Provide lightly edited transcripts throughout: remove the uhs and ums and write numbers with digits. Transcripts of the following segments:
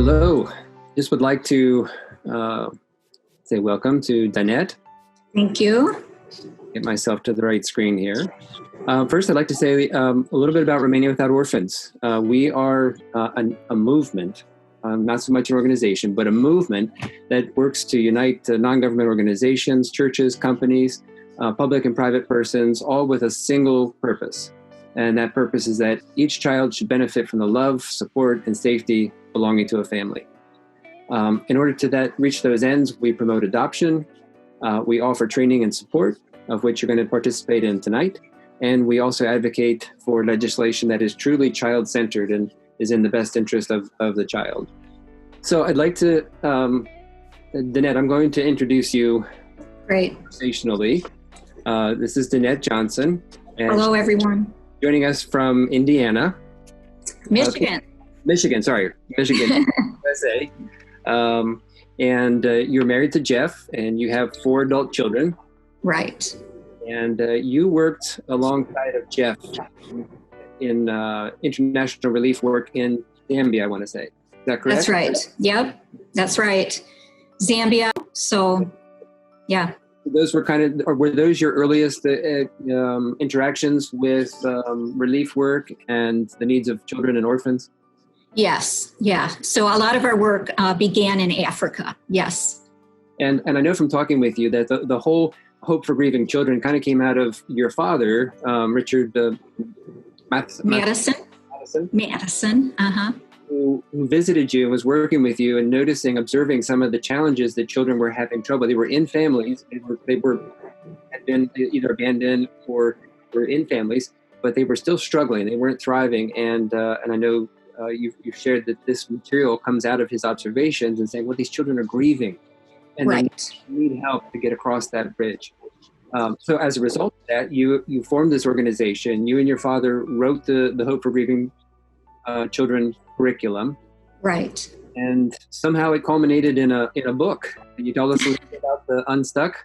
Hello. Just would like to say welcome to Danette. Thank you. Get myself to the right screen here. First, I'd like to say a little bit about Romania Without Orphans. We are a movement, not so much an organization, but a movement that works to unite non-government organizations, churches, companies, public and private persons, all with a single purpose. And that purpose is that each child should benefit from the love, support, and safety belonging to a family. In order to reach those ends, we promote adoption. We offer training and support, of which you're going to participate in tonight. And we also advocate for legislation that is truly child-centered and is in the best interest of the child. So I'd like to, Danette, I'm going to introduce you conversationally. This is Danette Johnson. And hello, everyone. Joining us from Indiana. Michigan, USA. And you're married to Jeff, and you have 4 adult children. Right. And you worked alongside of Jeff in international relief work in Zambia, I want to say. Is that correct? That's right. Yep, that's right. Zambia. So, yeah. Those were were those your earliest interactions with relief work and the needs of children and orphans? Yes. Yeah. So a lot of our work began in Africa. Yes. And I know from talking with you that the whole Hope for Grieving Children kind of came out of your father, Richard Madison. Uh-huh. Who visited you and was working with you and observing some of the challenges that children were having trouble. They were in families. They had been either abandoned or were in families, but they were still struggling. They weren't thriving. And I know you've shared that this material comes out of his observations and saying, well, these children are grieving and they need help to get across that bridge. So as a result of that, you formed this organization. You and your father wrote the Hope for Grieving Children curriculum. Right. And somehow it culminated in a book. Can you tell us a little bit about the Unstuck?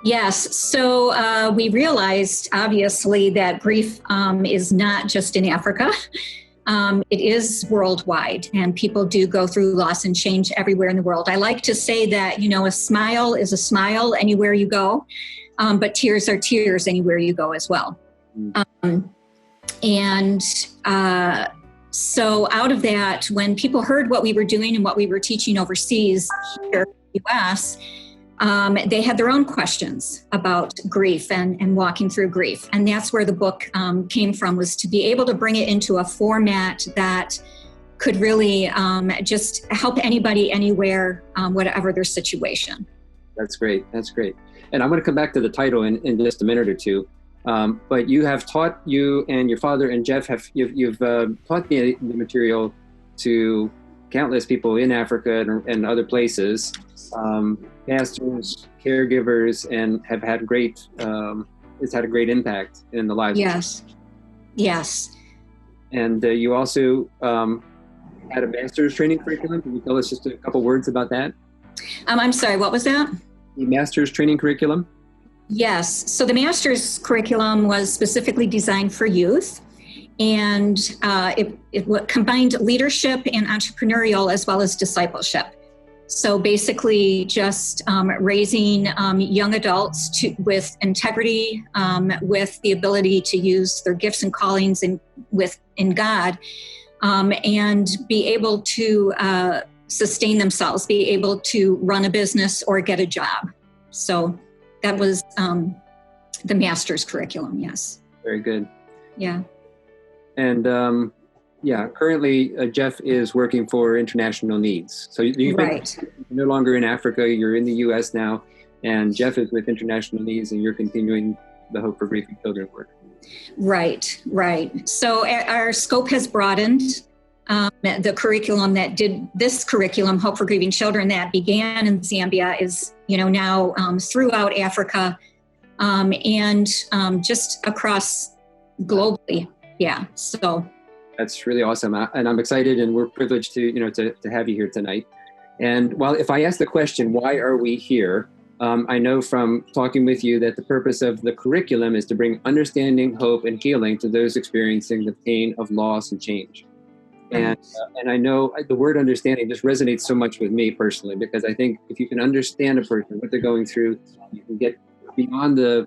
Yes. So we realized, obviously, that grief is not just in Africa. It is worldwide, and people do go through loss and change everywhere in the world. I like to say that, a smile is a smile anywhere you go, but tears are tears anywhere you go as well. So out of that, when people heard what we were doing and what we were teaching overseas here in the U.S., they had their own questions about grief and walking through grief. And that's where the book came from, was to be able to bring it into a format that could really just help anybody anywhere, whatever their situation. That's great. And I'm going to come back to the title in just a minute or two. But you and your father and Jeff you've taught the material to countless people in Africa and other places, pastors, caregivers, and have had it's had a great impact in the lives. Yes. And you also had a master's training curriculum. Can you tell us just a couple words about that? I'm sorry, what was that? The master's training curriculum? Yes. So the master's curriculum was specifically designed for youth, and it combined leadership and entrepreneurial as well as discipleship. So basically just raising young adults with integrity, with the ability to use their gifts and callings in God, and be able to sustain themselves, be able to run a business or get a job. So that was the master's curriculum, yes. Very good. Yeah. And currently Jeff is working for International Needs. So you're no longer in Africa, you're in the U.S. now, and Jeff is with International Needs, and you're continuing the Hope for Grieving Children work. Right. So our scope has broadened. The curriculum that did this curriculum, Hope for Grieving Children, that began in Zambia is, now throughout Africa and just across globally. Yeah. So that's really awesome. And I'm excited, and we're privileged to have you here tonight. And if I ask the question, why are we here? I know from talking with you that the purpose of the curriculum is to bring understanding, hope, and healing to those experiencing the pain of loss and change. And I know the word understanding just resonates so much with me personally, because I think if you can understand a person, what they're going through, you can get beyond the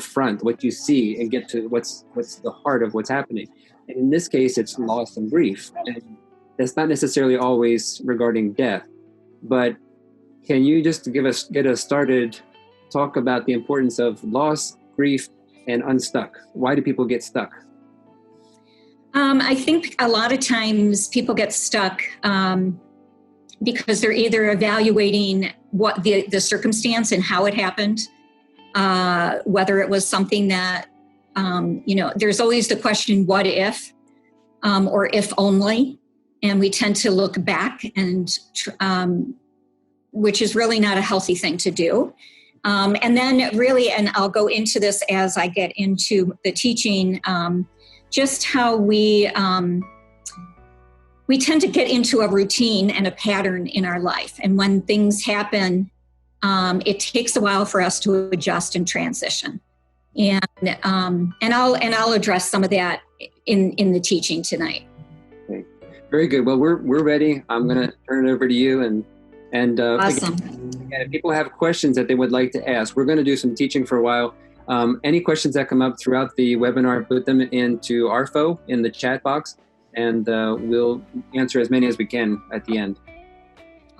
front, what you see, and get to what's the heart of what's happening. And in this case, it's loss and grief. And that's not necessarily always regarding death, but can you just get us started, talk about the importance of loss, grief, and unstuck? Why do people get stuck? I think a lot of times people get stuck because they're either evaluating what the circumstance and how it happened, whether it was something that, there's always the question, what if, or if only, and we tend to look back, and which is really not a healthy thing to do. And then really, and I'll go into this as I get into the teaching, just how we tend to get into a routine and a pattern in our life. And when things happen, it takes a while for us to adjust and transition. And I'll address some of that in the teaching tonight. Okay. Very good. Well, we're ready. I'm going to turn it over to you. And awesome. Again, if people have questions that they would like to ask, we're going to do some teaching for a while. Any questions that come up throughout the webinar, put them into ARFO in the chat box, and we'll answer as many as we can at the end.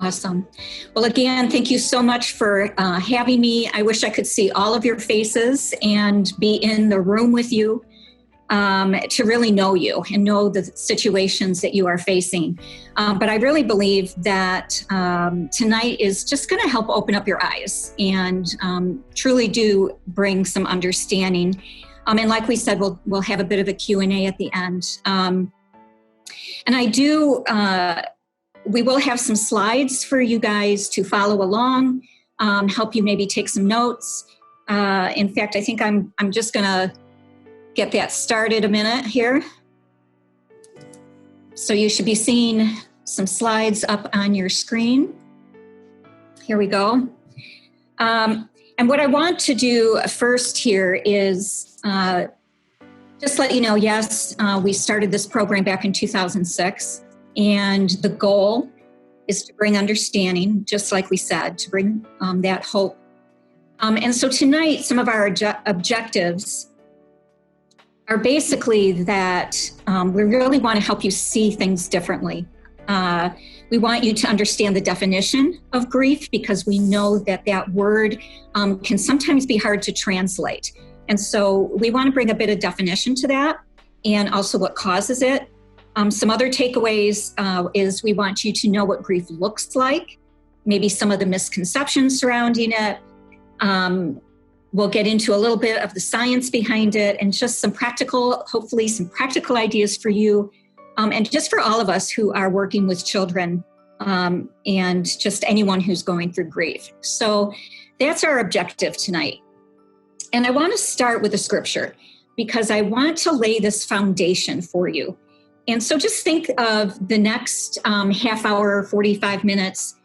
Awesome. Well, again, thank you so much for having me. I wish I could see all of your faces and be in the room with you to really know you and know the situations that you are facing. But I really believe that tonight is just going to help open up your eyes and truly do bring some understanding. And like we said, we'll have a bit of a Q&A at the end. And I do, we will have some slides for you guys to follow along, help you maybe take some notes. In fact, I think I'm just going to get that started a minute here. So you should be seeing some slides up on your screen. Here we go. And what I want to do first here is just let you know, yes, we started this program back in 2006, and the goal is to bring understanding, just like we said, to bring that hope. And so tonight, some of our objectives are basically that we really want to help you see things differently. We want you to understand the definition of grief, because we know that word can sometimes be hard to translate. And so we want to bring a bit of definition to that, and also what causes it. Some other takeaways is we want you to know what grief looks like, maybe some of the misconceptions surrounding it. We'll get into a little bit of the science behind it, and just hopefully some practical ideas for you, and just for all of us who are working with children, and just anyone who's going through grief. So that's our objective tonight. And I want to start with a scripture, because I want to lay this foundation for you. And so just think of the next half hour, 45 minutes.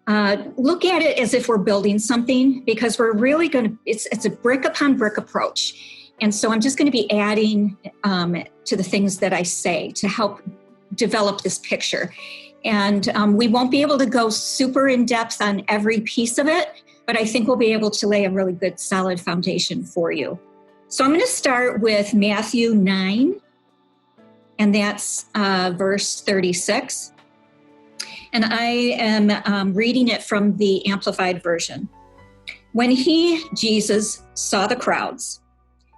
Look at it as if we're building something, because we're really it's a brick upon brick approach. And so I'm just going to be adding to the things that I say to help develop this picture. And we won't be able to go super in depth on every piece of it, but I think we'll be able to lay a really good solid foundation for you. So I'm going to start with Matthew 9, and that's verse 36. And I am reading it from the Amplified Version. When Jesus, saw the crowds,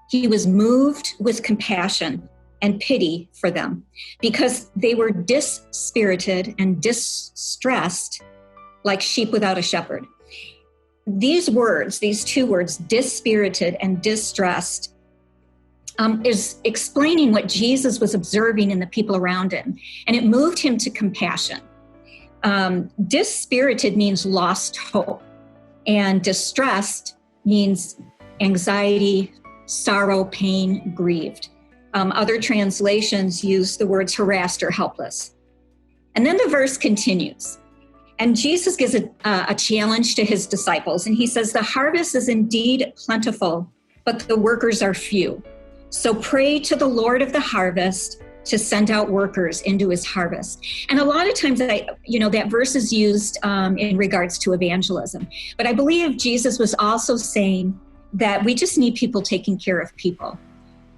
he was moved with compassion and pity for them, because they were dispirited and distressed like sheep without a shepherd. These two words, dispirited and distressed, is explaining what Jesus was observing in the people around him, and it moved him to compassion. Dispirited means lost hope, and distressed means anxiety, sorrow, pain, grieved. Other translations use the words harassed or helpless. And then the verse continues, and Jesus gives a challenge to his disciples, and he says, "The harvest is indeed plentiful, but the workers are few. So pray to the Lord of the harvest to send out workers into his harvest. And a lot of times that verse is used in regards to evangelism. But I believe Jesus was also saying that we just need people taking care of people.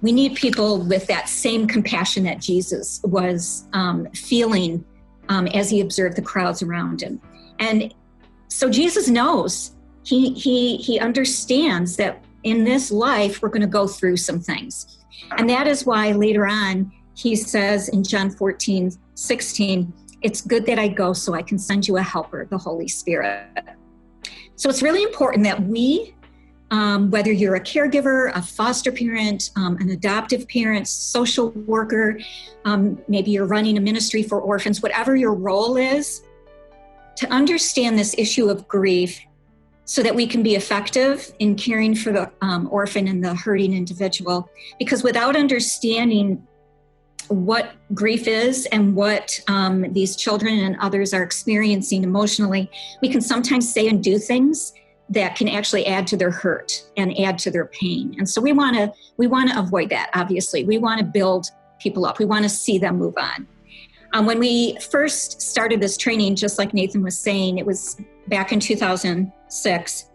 We need people with that same compassion that Jesus was feeling as he observed the crowds around him. And so Jesus knows, he understands that in this life, we're going to go through some things. And that is why later on, he says in John 14:16, it's good that I go so I can send you a helper, the Holy Spirit. So it's really important that we, whether you're a caregiver, a foster parent, an adoptive parent, social worker, maybe you're running a ministry for orphans, whatever your role is, to understand this issue of grief so that we can be effective in caring for the orphan and the hurting individual. Because without understanding what grief is and what these children and others are experiencing emotionally, we can sometimes say and do things that can actually add to their hurt and add to their pain. And so we want to avoid that, obviously. We want to build people up. We want to see them move on. When we first started this training, just like Nathan was saying, it was back in 2006.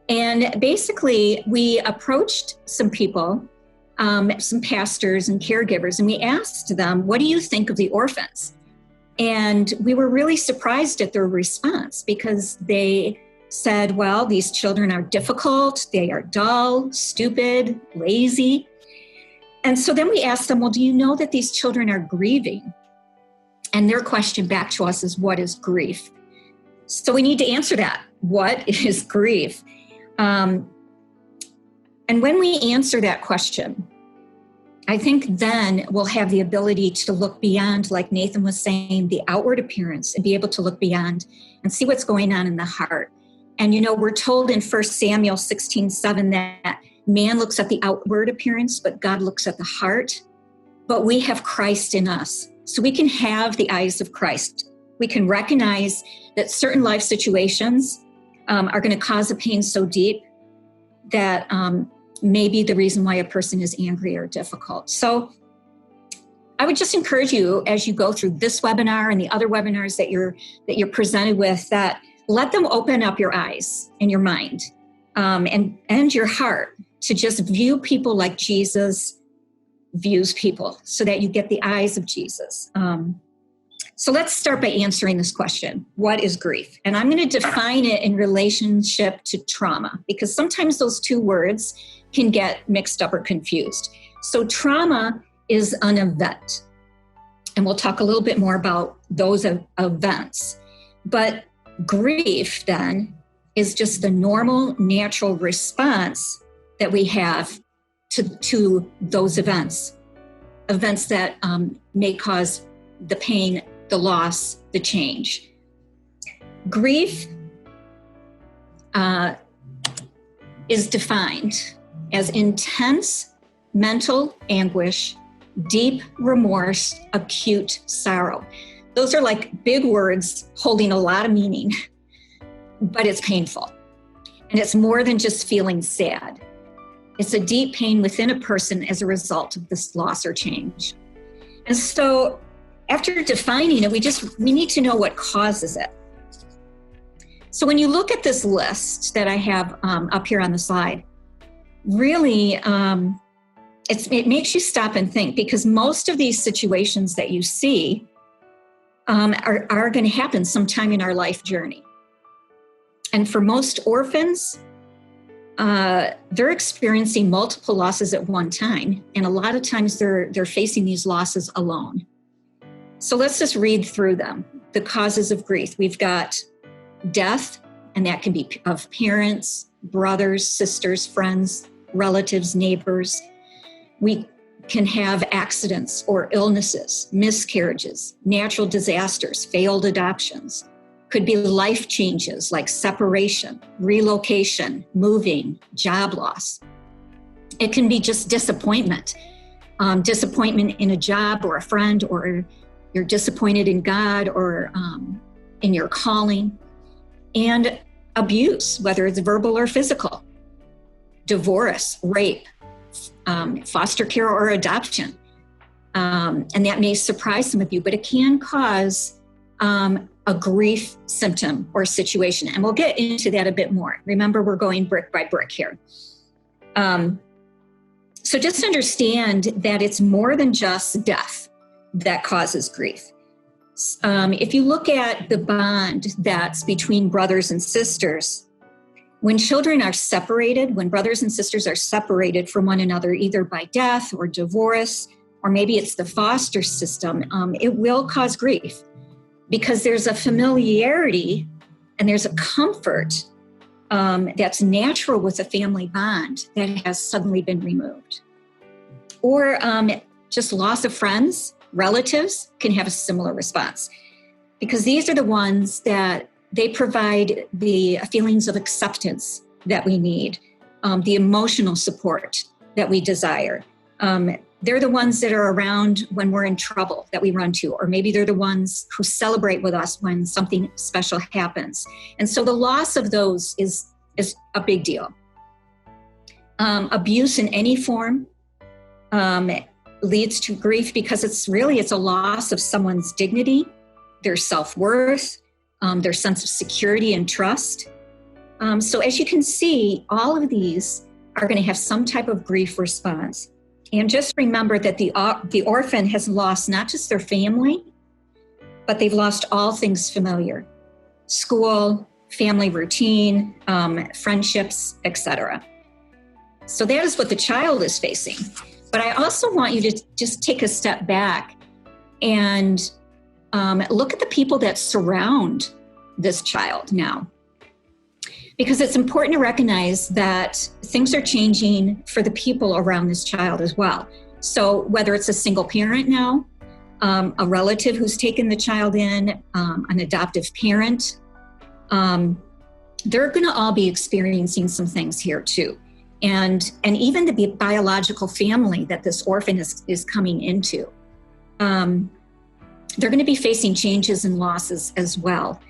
And basically, we approached some people, some pastors and caregivers, and we asked them, what do you think of the orphans? And we were really surprised at their response, because they said, well, these children are difficult, they are dull, stupid, lazy. And so then we asked them, well, do you know that these children are grieving? And their question back to us is, what is grief? So we need to answer that. What is grief? And when we answer that question, I think then we'll have the ability to look beyond, like Nathan was saying, the outward appearance, and be able to look beyond and see what's going on in the heart. And, we're told in 1 Samuel 16:7 that man looks at the outward appearance, but God looks at the heart. But we have Christ in us. So we can have the eyes of Christ. We can recognize that certain life situations are going to cause a pain so deep that may be the reason why a person is angry or difficult. So I would just encourage you, as you go through this webinar and the other webinars that you're presented with, that let them open up your eyes and your mind and your heart to just view people like Jesus views people, so that you get the eyes of Jesus. So let's start by answering this question. What is grief? And I'm going to define it in relationship to trauma, because sometimes those two words can get mixed up or confused. So trauma is an event, and we'll talk a little bit more about those events. But grief then is just the normal, natural response that we have to those events that may cause the pain, the loss, the change. Grief is defined as intense mental anguish, deep remorse, acute sorrow. Those are like big words holding a lot of meaning, but it's painful. And it's more than just feeling sad. It's a deep pain within a person as a result of this loss or change. And so after defining it, we need to know what causes it. So when you look at this list that I have up here on the slide, really, it makes you stop and think, because most of these situations that you see are going to happen sometime in our life journey. And for most orphans, they're experiencing multiple losses at one time, and a lot of times they're facing these losses alone. So let's just read through them. The causes of grief. We've got death, and that can be of parents, brothers, sisters, friends, relatives, neighbors. We can have accidents or illnesses, miscarriages, natural disasters, failed adoptions. Could be life changes like separation, relocation, moving, job loss. It can be just disappointment. Disappointment in a job or a friend, or you're disappointed in God or in your calling. And abuse, whether it's verbal or physical. Divorce, rape, foster care or adoption. And that may surprise some of you, but it can cause a grief symptom or situation. And we'll get into that a bit more. Remember, we're going brick by brick here. So just understand that it's more than just death that causes grief. If you look at the bond that's between brothers and sisters, when children are separated, when brothers and sisters are separated from one another, either by death or divorce, or maybe it's the foster system, it will cause grief because there's a familiarity and there's a comfort that's natural with a family bond that has suddenly been removed. Or just loss of friends, relatives can have a similar response because these are the ones that they provide the feelings of acceptance that we need, the emotional support that we desire. They're the ones that are around when we're in trouble that we run to, or maybe they're the ones who celebrate with us when something special happens. And so the loss of those is a big deal. Abuse in any form leads to grief because it's a loss of someone's dignity, their self-worth, their sense of security and trust. So as you can see, all of these are going to have some type of grief response. And just remember that the orphan has lost not just their family, but they've lost all things familiar: school, family routine, friendships, etc. So that is what the child is facing. But I also want you to just take a step back and look at the people that surround this child now. Because it's important to recognize that things are changing for the people around this child as well. So whether it's a single parent now, a relative who's taken the child in, an adoptive parent, they're going to all be experiencing some things here too. And even the biological family that this orphan is coming into, they're going to be facing changes and losses as well.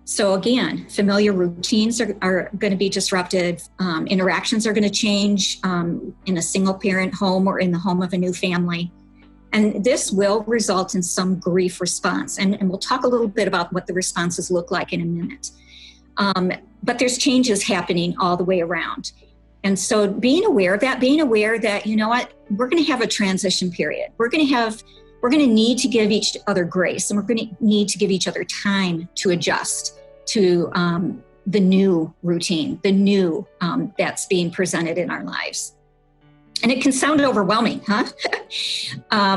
So again, familiar routines are going to be disrupted. Interactions are going to change in a single parent home or in the home of a new family. And this will result in some grief response. And we'll talk a little bit about what the responses look like in a minute. But there's changes happening all the way around. And so being aware of that, you know what, we're going to have a transition period. We're going to need to give each other grace, and we're going to need to give each other time to adjust to the new routine, the new that's being presented in our lives. And it can sound overwhelming, huh?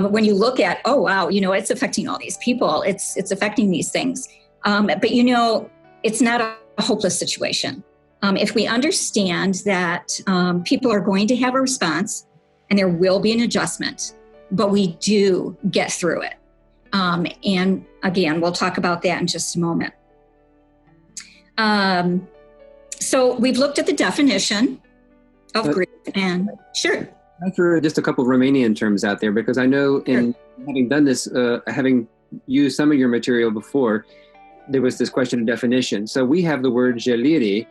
When you look at, oh, wow, you know, it's affecting all these people. It's affecting these things. But, you know, it's not a hopeless situation. If we understand that people are going to have a response and there will be an adjustment, but we do get through it. And again, we'll talk about that in just a moment. So we've looked at the definition of grief, and sure. I threw just a couple of Romanian terms out there because I know in having done this, having used some of your material before, there was this question of definition. So we have the word jeliri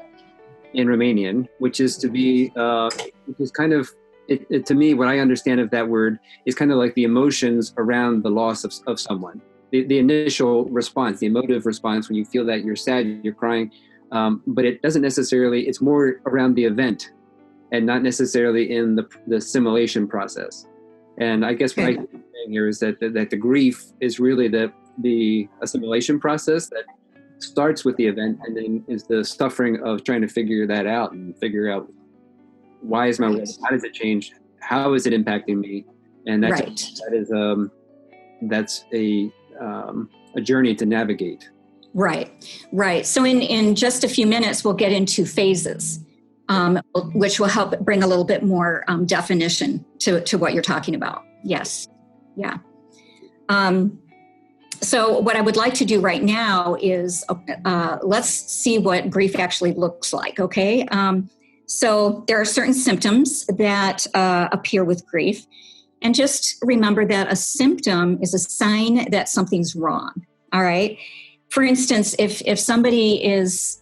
in Romanian, which is to be, which is kind of, to me, what I understand of that word is kind of like the emotions around the loss of someone. The initial response, the emotive response when you feel that you're sad, you're crying, but it doesn't necessarily, it's more around the event and not necessarily in the assimilation process. And I guess what I'm saying here is that the grief is really the assimilation process that starts with the event and then is the suffering of trying to figure that out and figure out why is my world, how does it change, how is it impacting me, and that's a journey to navigate. Right. So in just a few minutes we'll get into phases, which will help bring a little bit more definition to what you're talking about. Yes, yeah. So what I would like to do right now is let's see what grief actually looks like, okay? So there are certain symptoms that appear with grief. And just remember that a symptom is a sign that something's wrong, all right? For instance, if somebody is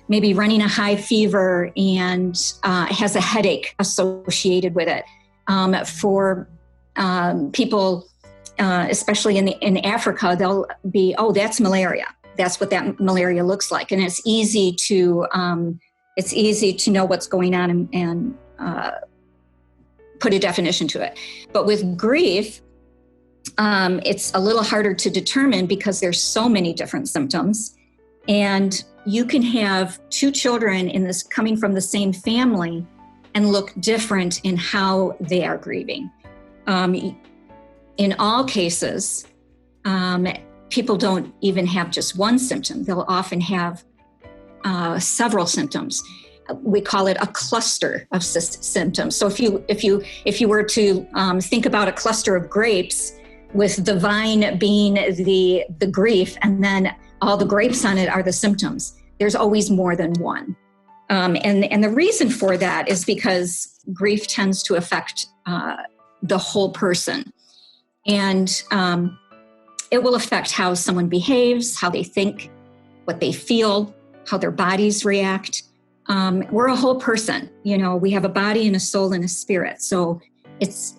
maybe running a high fever and has a headache associated with it for People, especially in Africa, they'll be, oh, that's malaria. That's what that malaria looks like, and it's easy to know what's going on and put a definition to it. But with grief, it's a little harder to determine because there's so many different symptoms, and you can have two children coming from the same family and look different in how they are grieving. In all cases, people don't even have just one symptom. They'll often have several symptoms. We call it a cluster of symptoms. So if you were to think about a cluster of grapes, with the vine being the grief, and then all the grapes on it are the symptoms, there's always more than one. And the reason for that is because grief tends to affect the whole person. And it will affect how someone behaves, how they think, what they feel, how their bodies react. We're a whole person, we have a body and a soul and a spirit. So it's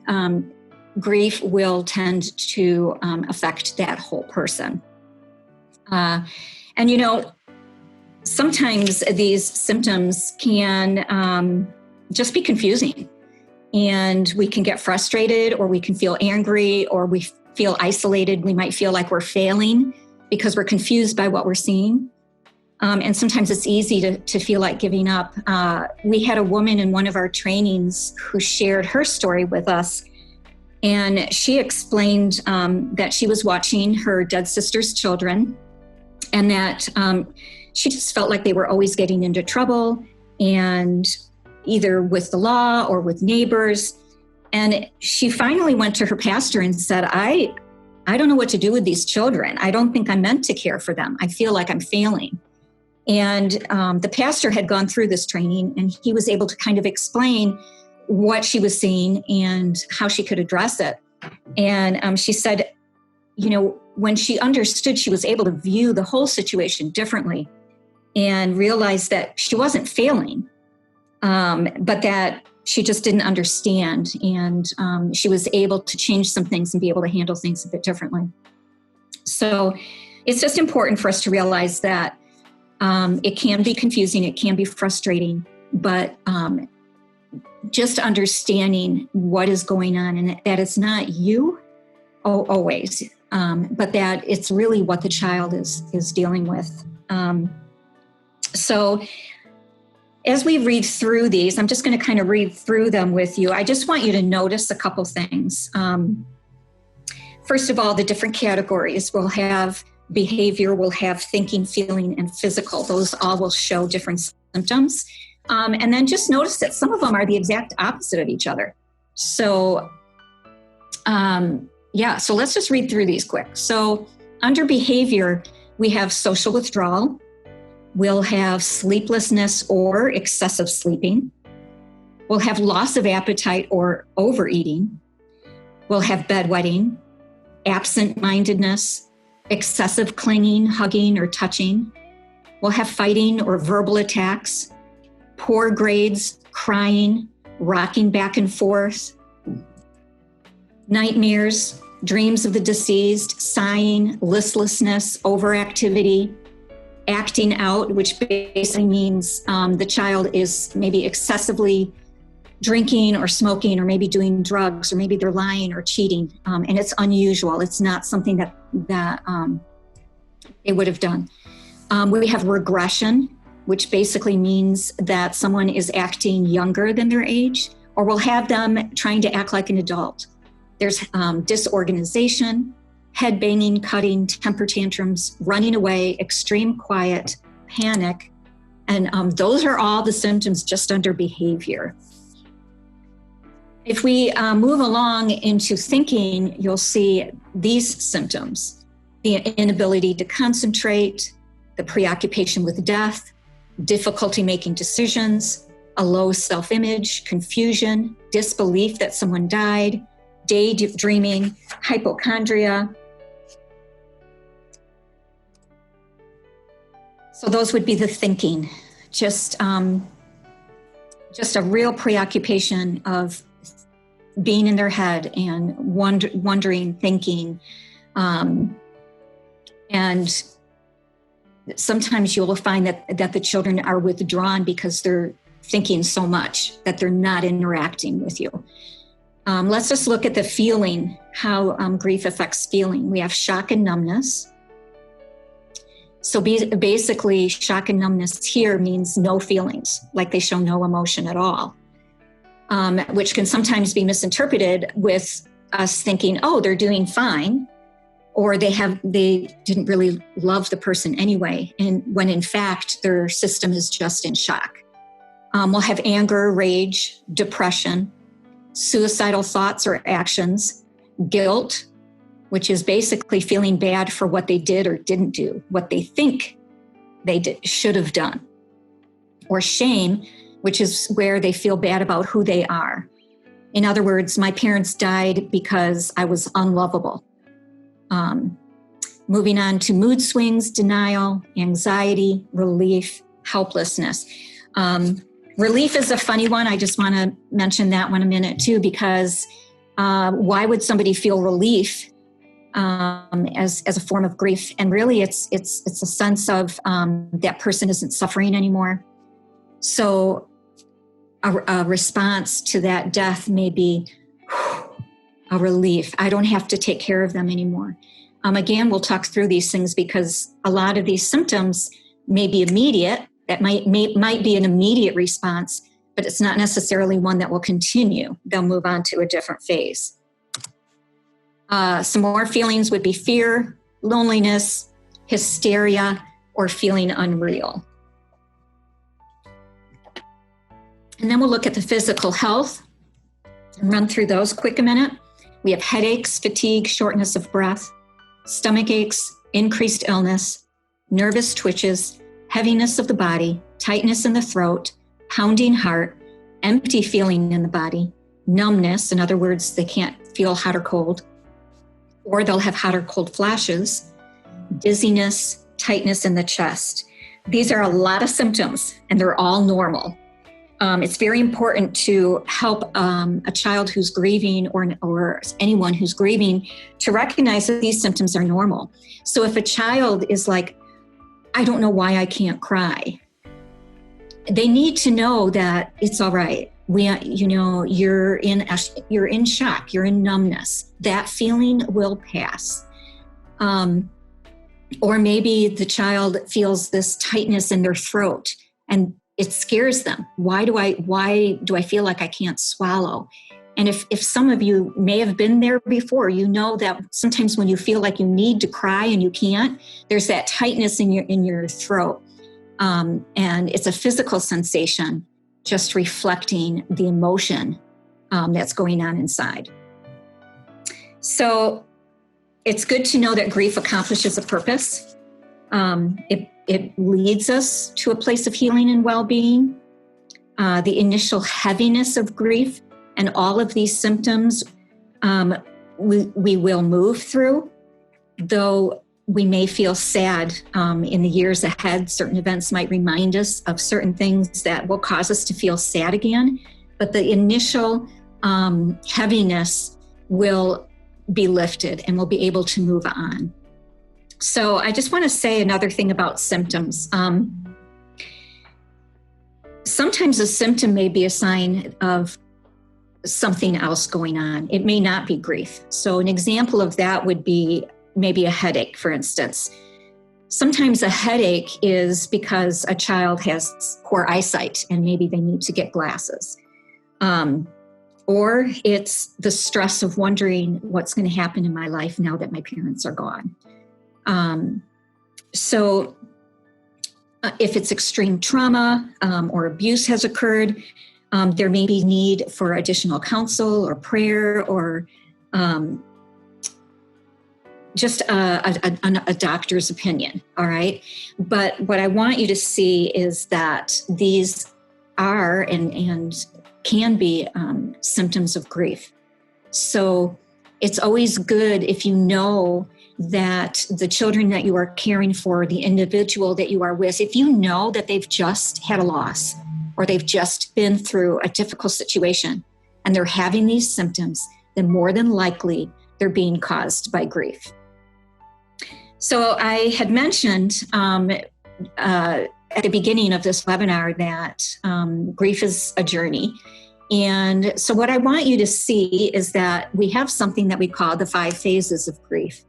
grief will tend to affect that whole person. And sometimes these symptoms can just be confusing, and we can get frustrated, or we can feel angry, or we feel isolated. We might feel like we're failing because we're confused by what we're seeing. And sometimes it's easy to feel like giving up. We had a woman in one of our trainings who shared her story with us, and she explained that she was watching her dead sister's children, and that she just felt like they were always getting into trouble, and either with the law or with neighbors. And she finally went to her pastor and said, I don't know what to do with these children. I don't think I'm meant to care for them. I feel like I'm failing. And the pastor had gone through this training, and he was able to kind of explain what she was seeing and how she could address it. And she said, when she understood, she was able to view the whole situation differently and realize that she wasn't failing, but that she just didn't understand. And she was able to change some things and be able to handle things a bit differently. So it's just important for us to realize that it can be confusing, it can be frustrating, but just understanding what is going on, and that it's not you always, but that it's really what the child is dealing with. So as we read through these, I'm just going to kind of read through them with you. I just want you to notice a couple things. First of all, the different categories will have behavior, will have thinking, feeling, and physical. Those all will show different symptoms. And then just notice that some of them are the exact opposite of each other. So, so let's just read through these quick. So under behavior, we have social withdrawal. We'll have sleeplessness or excessive sleeping. We'll have loss of appetite or overeating. We'll have bedwetting, absent-mindedness, excessive clinging, hugging, or touching. We'll have fighting or verbal attacks, poor grades, crying, rocking back and forth, nightmares, dreams of the deceased, sighing, listlessness, overactivity, acting out, which basically means the child is maybe excessively drinking or smoking or maybe doing drugs, or maybe they're lying or cheating, and it's unusual. It's not something that they would have done. We have regression, which basically means that someone is acting younger than their age, or we'll have them trying to act like an adult. There's disorganization, head banging, cutting, temper tantrums, running away, extreme quiet, panic, and those are all the symptoms just under behavior. If we move along into thinking, you'll see these symptoms: the inability to concentrate, the preoccupation with death, difficulty making decisions, a low self-image, confusion, disbelief that someone died, daydreaming, hypochondria. So those would be the thinking, just a real preoccupation of being in their head and wondering, thinking. And sometimes you'll find that the children are withdrawn because they're thinking so much that they're not interacting with you. Let's just look at the feeling, how grief affects feeling. We have shock and numbness. So basically, shock and numbness here means no feelings, like they show no emotion at all, which can sometimes be misinterpreted with us thinking, oh, they're doing fine, or they didn't really love the person anyway, and when in fact their system is just in shock. We'll have anger, rage, depression, suicidal thoughts or actions, guilt, which is basically feeling bad for what they did or didn't do, what they think they should have done, or shame, which is where they feel bad about who they are. In other words, my parents died because I was unlovable. Moving on to mood swings, denial, anxiety, relief, helplessness. Relief is a funny one. I just want to mention that one a minute too, because why would somebody feel relief as a form of grief? And really, it's a sense of that person isn't suffering anymore. So a response to that death may be a relief. I don't have to take care of them anymore. Again, we'll talk through these things because a lot of these symptoms may be immediate. That might be an immediate response, but it's not necessarily one that will continue. They'll move on to a different phase. Some more feelings would be fear, loneliness, hysteria, or feeling unreal. And then we'll look at the physical health and run through those quick a minute. We have headaches, fatigue, shortness of breath, stomach aches, increased illness, nervous twitches, heaviness of the body, tightness in the throat, pounding heart, empty feeling in the body, numbness, in other words, they can't feel hot or cold, or they'll have hot or cold flashes, dizziness, tightness in the chest. These are a lot of symptoms, and they're all normal. It's very important to help a child who's grieving or anyone who's grieving to recognize that these symptoms are normal. So if a child is like, I don't know why I can't cry, they need to know that it's all right. You're in shock, you're in numbness. That feeling will pass. Or maybe the child feels this tightness in their throat and it scares them. Why do I feel like I can't swallow? And if some of you may have been there before, you know that sometimes when you feel like you need to cry and you can't, there's that tightness in your throat. And it's a physical sensation, just reflecting the emotion that's going on inside. So it's good to know that grief accomplishes a purpose. It leads us to a place of healing and well-being. The initial heaviness of grief and all of these symptoms we will move through, though we may feel sad in the years ahead. Certain events might remind us of certain things that will cause us to feel sad again, but the initial heaviness will be lifted and we'll be able to move on. So I just want to say another thing about symptoms. Sometimes a symptom may be a sign of something else going on. It may not be grief. So an example of that would be maybe a headache, for instance. Sometimes a headache is because a child has poor eyesight and maybe they need to get glasses. Or it's the stress of wondering what's going to happen in my life now that my parents are gone. So if it's extreme trauma or abuse has occurred, there may be need for additional counsel or prayer or just a doctor's opinion, all right? But what I want you to see is that these are and can be symptoms of grief. So it's always good if you know that the children that you are caring for, the individual that you are with, if you know that they've just had a loss or they've just been through a difficult situation, and they're having these symptoms, then more than likely they're being caused by grief. So I had mentioned at the beginning of this webinar that grief is a journey. And so what I want you to see is that we have something that we call the 5 phases of grief.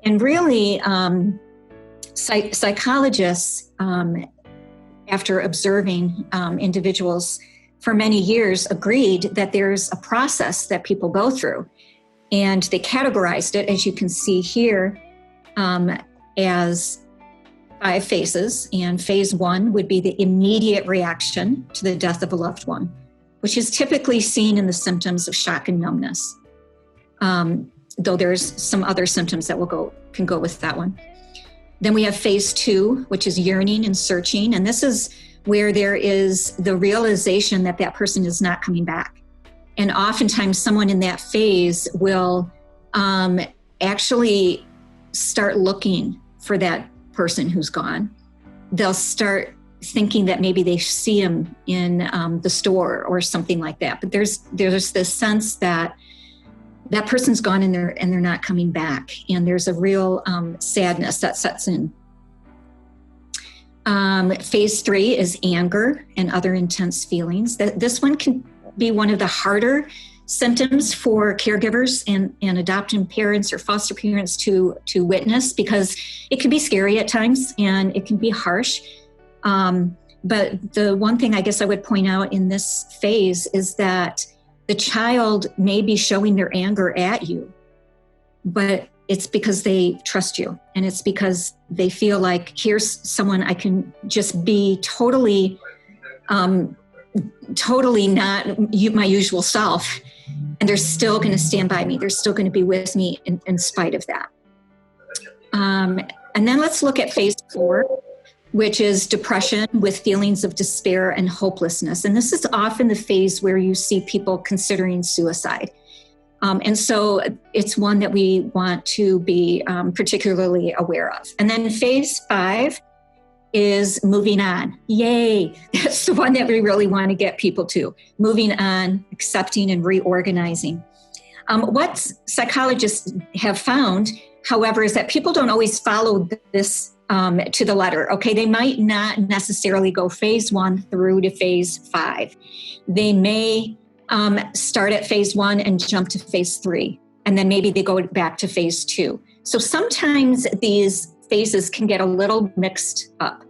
And really, psychologists, after observing individuals for many years, agreed that there's a process that people go through. And they categorized it, as you can see here, as 5 phases. And phase 1 would be the immediate reaction to the death of a loved one, which is typically seen in the symptoms of shock and numbness. Though there's some other symptoms that can go with that one. Then we have phase 2, which is yearning and searching. And this is where there is the realization that that person is not coming back. And oftentimes someone in that phase will actually start looking for that person who's gone. They'll start thinking that maybe they see him in the store or something like that. But there's this sense that that person's gone and they're not coming back. And there's a real sadness that sets in. Phase 3 is anger and other intense feelings. This one can be one of the harder symptoms for caregivers and adoptive parents or foster parents to witness, because it can be scary at times and it can be harsh. But the one thing I guess I would point out in this phase is that the child may be showing their anger at you, but it's because they trust you, and it's because they feel like, here's someone I can just be totally not my usual self, and they're still going to stand by me. They're still going to be with me in spite of that. And then let's look at phase 4, which is depression with feelings of despair and hopelessness. And this is often the phase where you see people considering suicide. And so it's one that we want to be particularly aware of. And then phase 5 is moving on. Yay! That's the one that we really want to get people to. Moving on, accepting, and reorganizing. What psychologists have found, however, is that people don't always follow this to the letter. Okay, they might not necessarily go phase 1 through to phase 5. They may start at phase 1 and jump to phase 3, and then maybe they go back to phase 2. So sometimes these phases can get a little mixed up.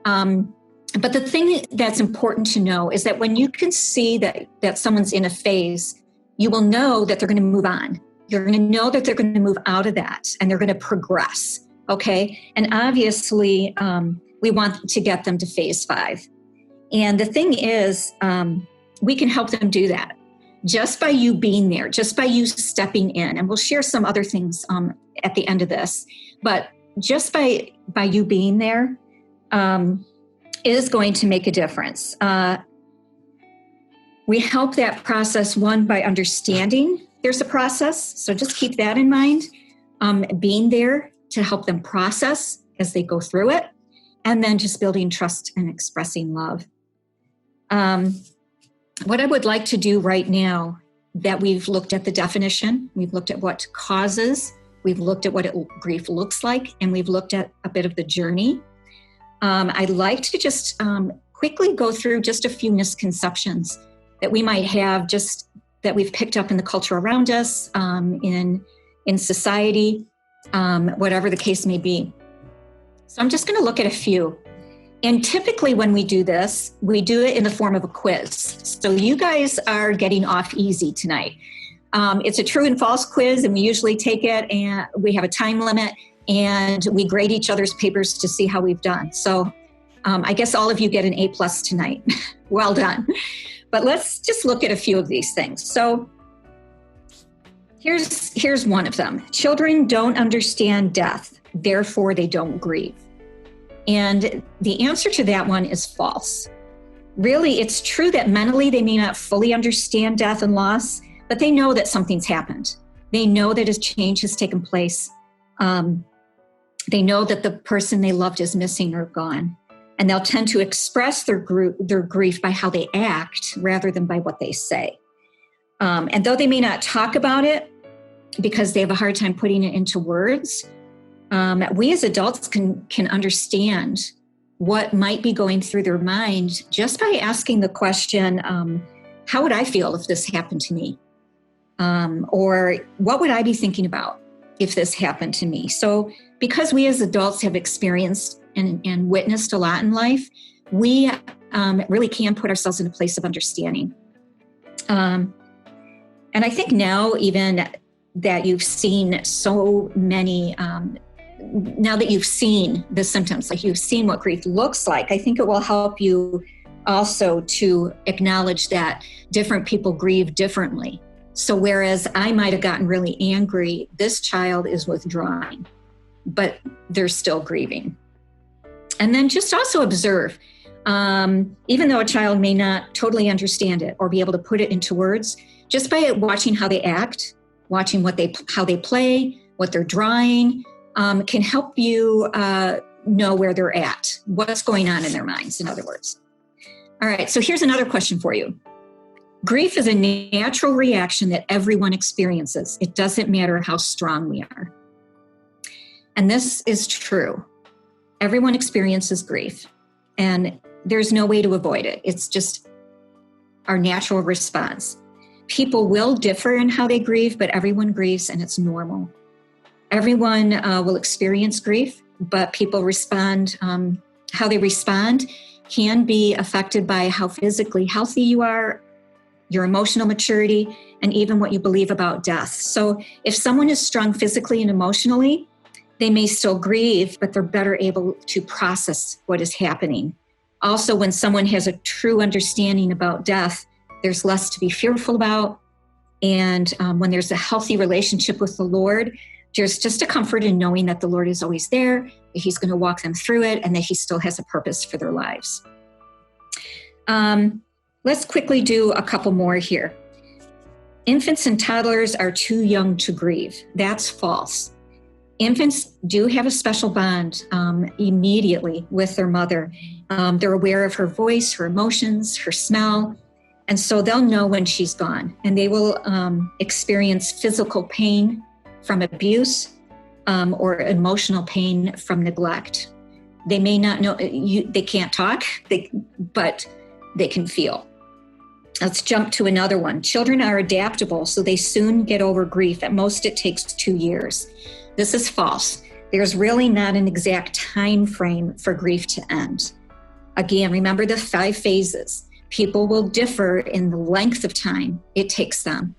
But the thing that's important to know is that when you can see that someone's in a phase, you will know that they're going to move on. You're going to know that they're going to move out of that and they're going to progress. Okay. And obviously, we want to get them to phase 5. And the thing is, we can help them do that just by you being there, just by you stepping in. And we'll share some other things at the end of this. But just by you being there is going to make a difference. We help that process, one, by understanding there's a process. So just keep that in mind, being there to help them process as they go through it, and then just building trust and expressing love. What I would like to do right now, that we've looked at the definition, we've looked at what causes, we've looked at what grief looks like, and we've looked at a bit of the journey. I'd like to just quickly go through just a few misconceptions that we might have, just that we've picked up in the culture around us, in society, whatever the case may be. So I'm just going to look at a few. And typically when we do this, we do it in the form of a quiz. So you guys are getting off easy tonight. It's a true and false quiz, and we usually take it, and we have a time limit, and we grade each other's papers to see how we've done. So I guess all of you get an A+ tonight. Well done. But let's just look at a few of these things. So here's one of them. Children don't understand death, therefore they don't grieve. And the answer to that one is false. Really, it's true that mentally they may not fully understand death and loss, but they know that something's happened. They know that a change has taken place. They know that the person they loved is missing or gone. And they'll tend to express their grief by how they act rather than by what they say. And though they may not talk about it because they have a hard time putting it into words, we as adults can understand what might be going through their mind just by asking the question, how would I feel if this happened to me? Or what would I be thinking about if this happened to me? So because we as adults have experienced and witnessed a lot in life, we really can put ourselves in a place of understanding. And I think now, even that you've seen so many, now that you've seen the symptoms, like you've seen what grief looks like, I think it will help you also to acknowledge that different people grieve differently. So whereas I might have gotten really angry, this child is withdrawing, but they're still grieving. And then just also observe, even though a child may not totally understand it or be able to put it into words, just by watching how they act, watching how they play, what they're drawing, can help you know where they're at, what's going on in their minds, in other words. All right, so here's another question for you. Grief is a natural reaction that everyone experiences. It doesn't matter how strong we are. And this is true. Everyone experiences grief, and there's no way to avoid it. It's just our natural response. People will differ in how they grieve, but everyone grieves, and it's normal. Everyone will experience grief, but people respond, how they respond can be affected by how physically healthy you are, your emotional maturity, and even what you believe about death. So if someone is strong physically and emotionally, they may still grieve, but they're better able to process what is happening. Also, when someone has a true understanding about death, there's less to be fearful about. And when there's a healthy relationship with the Lord, there's just a comfort in knowing that the Lord is always there, that He's going to walk them through it, and that He still has a purpose for their lives. Let's quickly do a couple more here. Infants and toddlers are too young to grieve. That's false. Infants do have a special bond immediately with their mother. They're aware of her voice, her emotions, her smell, and so they'll know when she's gone. And they will experience physical pain from abuse or emotional pain from neglect. They may not know, they can't talk, but they can feel. Let's jump to another one. Children are adaptable, so they soon get over grief. At most, it takes 2 years. This is false. There's really not an exact time frame for grief to end. Again, remember the 5 phases. People will differ in the length of time it takes them,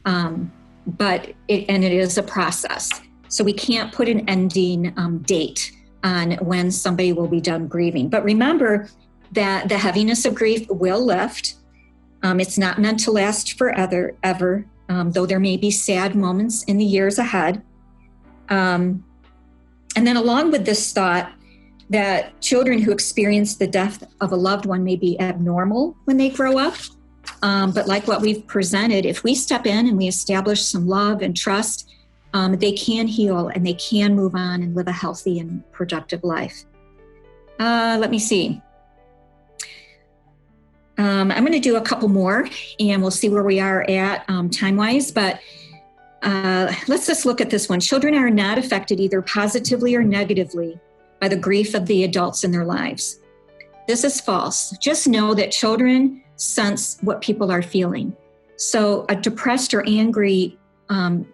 but it is a process. So we can't put an ending date on when somebody will be done grieving. But remember that the heaviness of grief will lift. It's not meant to last forever, ever, though there may be sad moments in the years ahead. And then along with this thought that children who experience the death of a loved one may be abnormal when they grow up. But like what we've presented, if we step in and we establish some love and trust, they can heal and they can move on and live a healthy and productive life. Let me see. I'm going to do a couple more and we'll see where we are at time-wise, but let's just look at this one. Children are not affected either positively or negatively by the grief of the adults in their lives. This is false. Just know that children sense what people are feeling. So a depressed or angry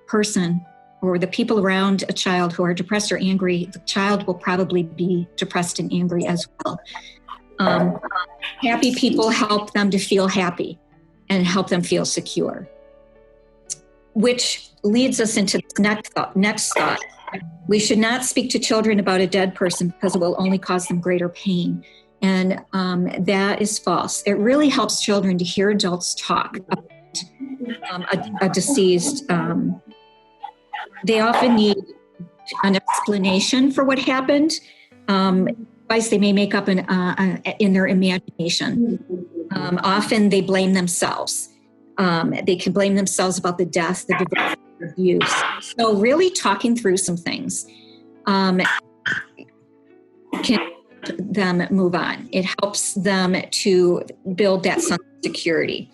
person, or the people around a child who are depressed or angry, the child will probably be depressed and angry as well. Happy people help them to feel happy and help them feel secure. Which leads us into the next thought. We should not speak to children about a dead person because it will only cause them greater pain. And that is false. It really helps children to hear adults talk about a deceased. They often need an explanation for what happened. Otherwise, they may make up in their imagination. Often they blame themselves. They can blame themselves about the death, the divorce, the abuse. So really talking through some things can help them move on. It helps them to build that sense of security.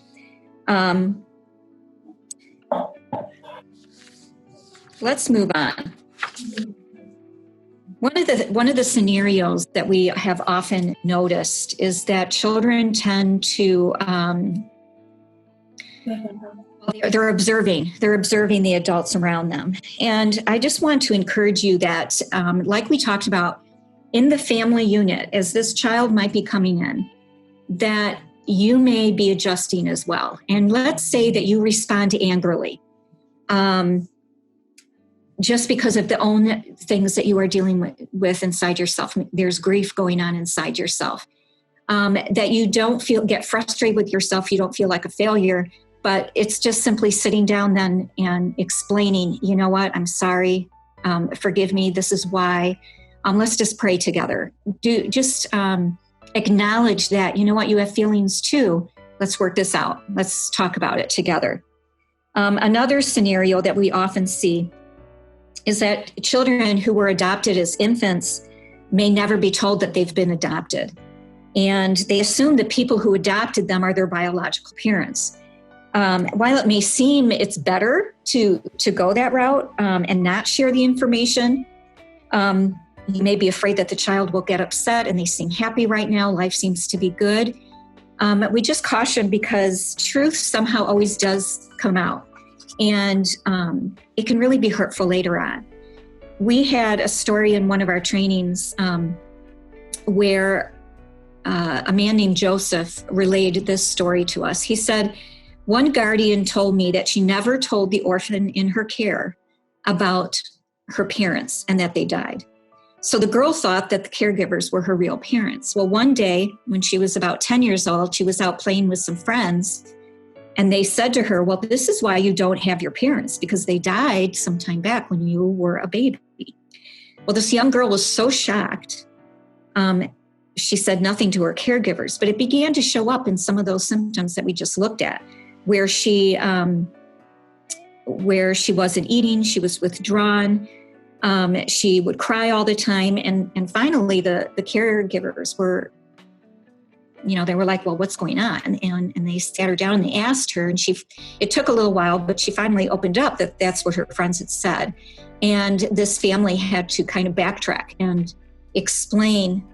let's move on. One of the scenarios that we have often noticed is that children tend to they're observing the adults around them. And I just want to encourage you that, like we talked about in the family unit, as this child might be coming in, that you may be adjusting as well. And let's say that you respond angrily, just because of the own things that you are dealing with inside yourself. There's grief going on inside yourself, that you don't get frustrated with yourself. You don't feel like a failure, but it's just simply sitting down then and explaining, you know what, I'm sorry, forgive me, this is why. Let's just pray together. Acknowledge that, you know what, you have feelings too. Let's work this out. Let's talk about it together. Another scenario that we often see is that children who were adopted as infants may never be told that they've been adopted. And they assume the people who adopted them are their biological parents. While it may seem it's better to go that route and not share the information, you may be afraid that the child will get upset and they seem happy right now. Life seems to be good. We just caution because truth somehow always does come out. And it can really be hurtful later on. We had a story in one of our trainings where a man named Joseph relayed this story to us. He said, one guardian told me that she never told the orphan in her care about her parents and that they died. So the girl thought that the caregivers were her real parents. Well, one day when she was about 10 years old, she was out playing with some friends, and they said to her, well, this is why you don't have your parents, because they died some time back when you were a baby. Well, this young girl was so shocked. She said nothing to her caregivers, but it began to show up in some of those symptoms that we just looked at, where she wasn't eating, she was withdrawn, she would cry all the time, and finally the caregivers were, they were like, well, what's going on? And they sat her down and they asked her, and it took a little while, but she finally opened up that that's what her friends had said. And this family had to kind of backtrack and explain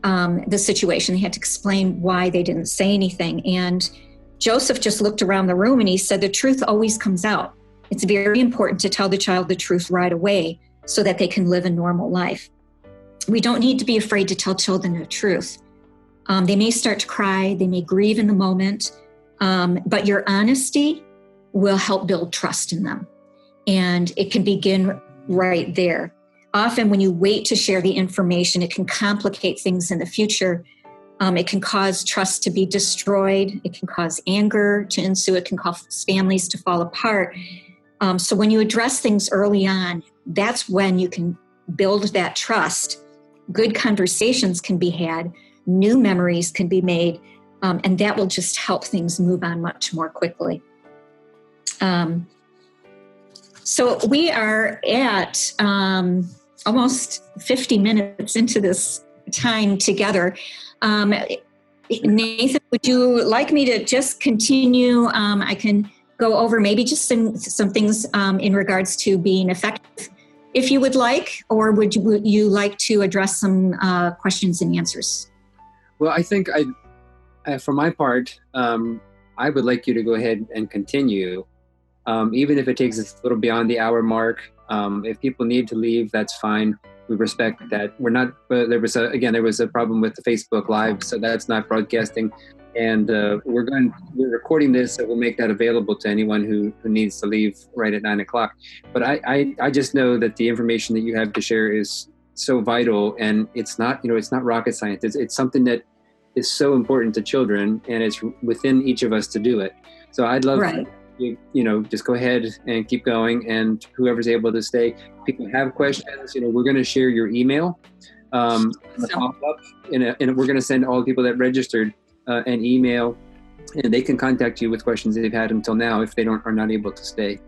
the situation. They had to explain why they didn't say anything. And Joseph just looked around the room and he said, the truth always comes out. It's very important to tell the child the truth right away so that they can live a normal life. We don't need to be afraid to tell children the truth. They may start to cry, they may grieve in the moment, but your honesty will help build trust in them. And it can begin right there. Often when you wait to share the information, it can complicate things in the future. It can cause trust to be destroyed. It can cause anger to ensue. It can cause families to fall apart. So when you address things early on, that's when you can build that trust. Good conversations can be had. New memories can be made. And that will just help things move on much more quickly. So we are at almost 50 minutes into this time together. Nathan, would you like me to just continue? I can go over maybe just some things in regards to being effective, if you would like, or would you like to address some questions and answers? Well, I think for my part, I would like you to go ahead and continue, even if it takes us a little beyond the hour mark. If people need to leave, that's fine. We respect that. We're not. There was a problem with the Facebook Live, so that's not broadcasting. And we're recording this, so we'll make that available to anyone who needs to leave right at 9:00. But I just know that the information that you have to share is so vital, and it's not rocket science. It's something that is so important to children, and it's within each of us to do it. So I'd love. Right. Just go ahead and keep going, and whoever's able to stay. If people have questions, we're going to share your email in the pop-up, and we're going to send all the people that registered an email, and they can contact you with questions they've had until now if they are not able to stay.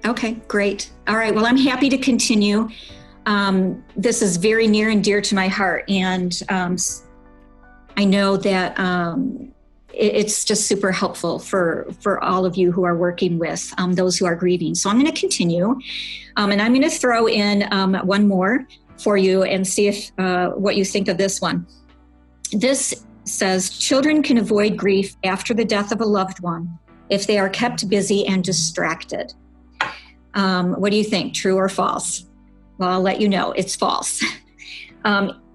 Okay, great. All right, well, I'm happy to continue. This is very near and dear to my heart, and I know that it's just super helpful for all of you who are working with those who are grieving. So I'm going to continue, and I'm going to throw in one more for you and see if what you think of this one. This says, children can avoid grief after the death of a loved one if they are kept busy and distracted. What do you think, true or false? Well, I'll let you know, it's false.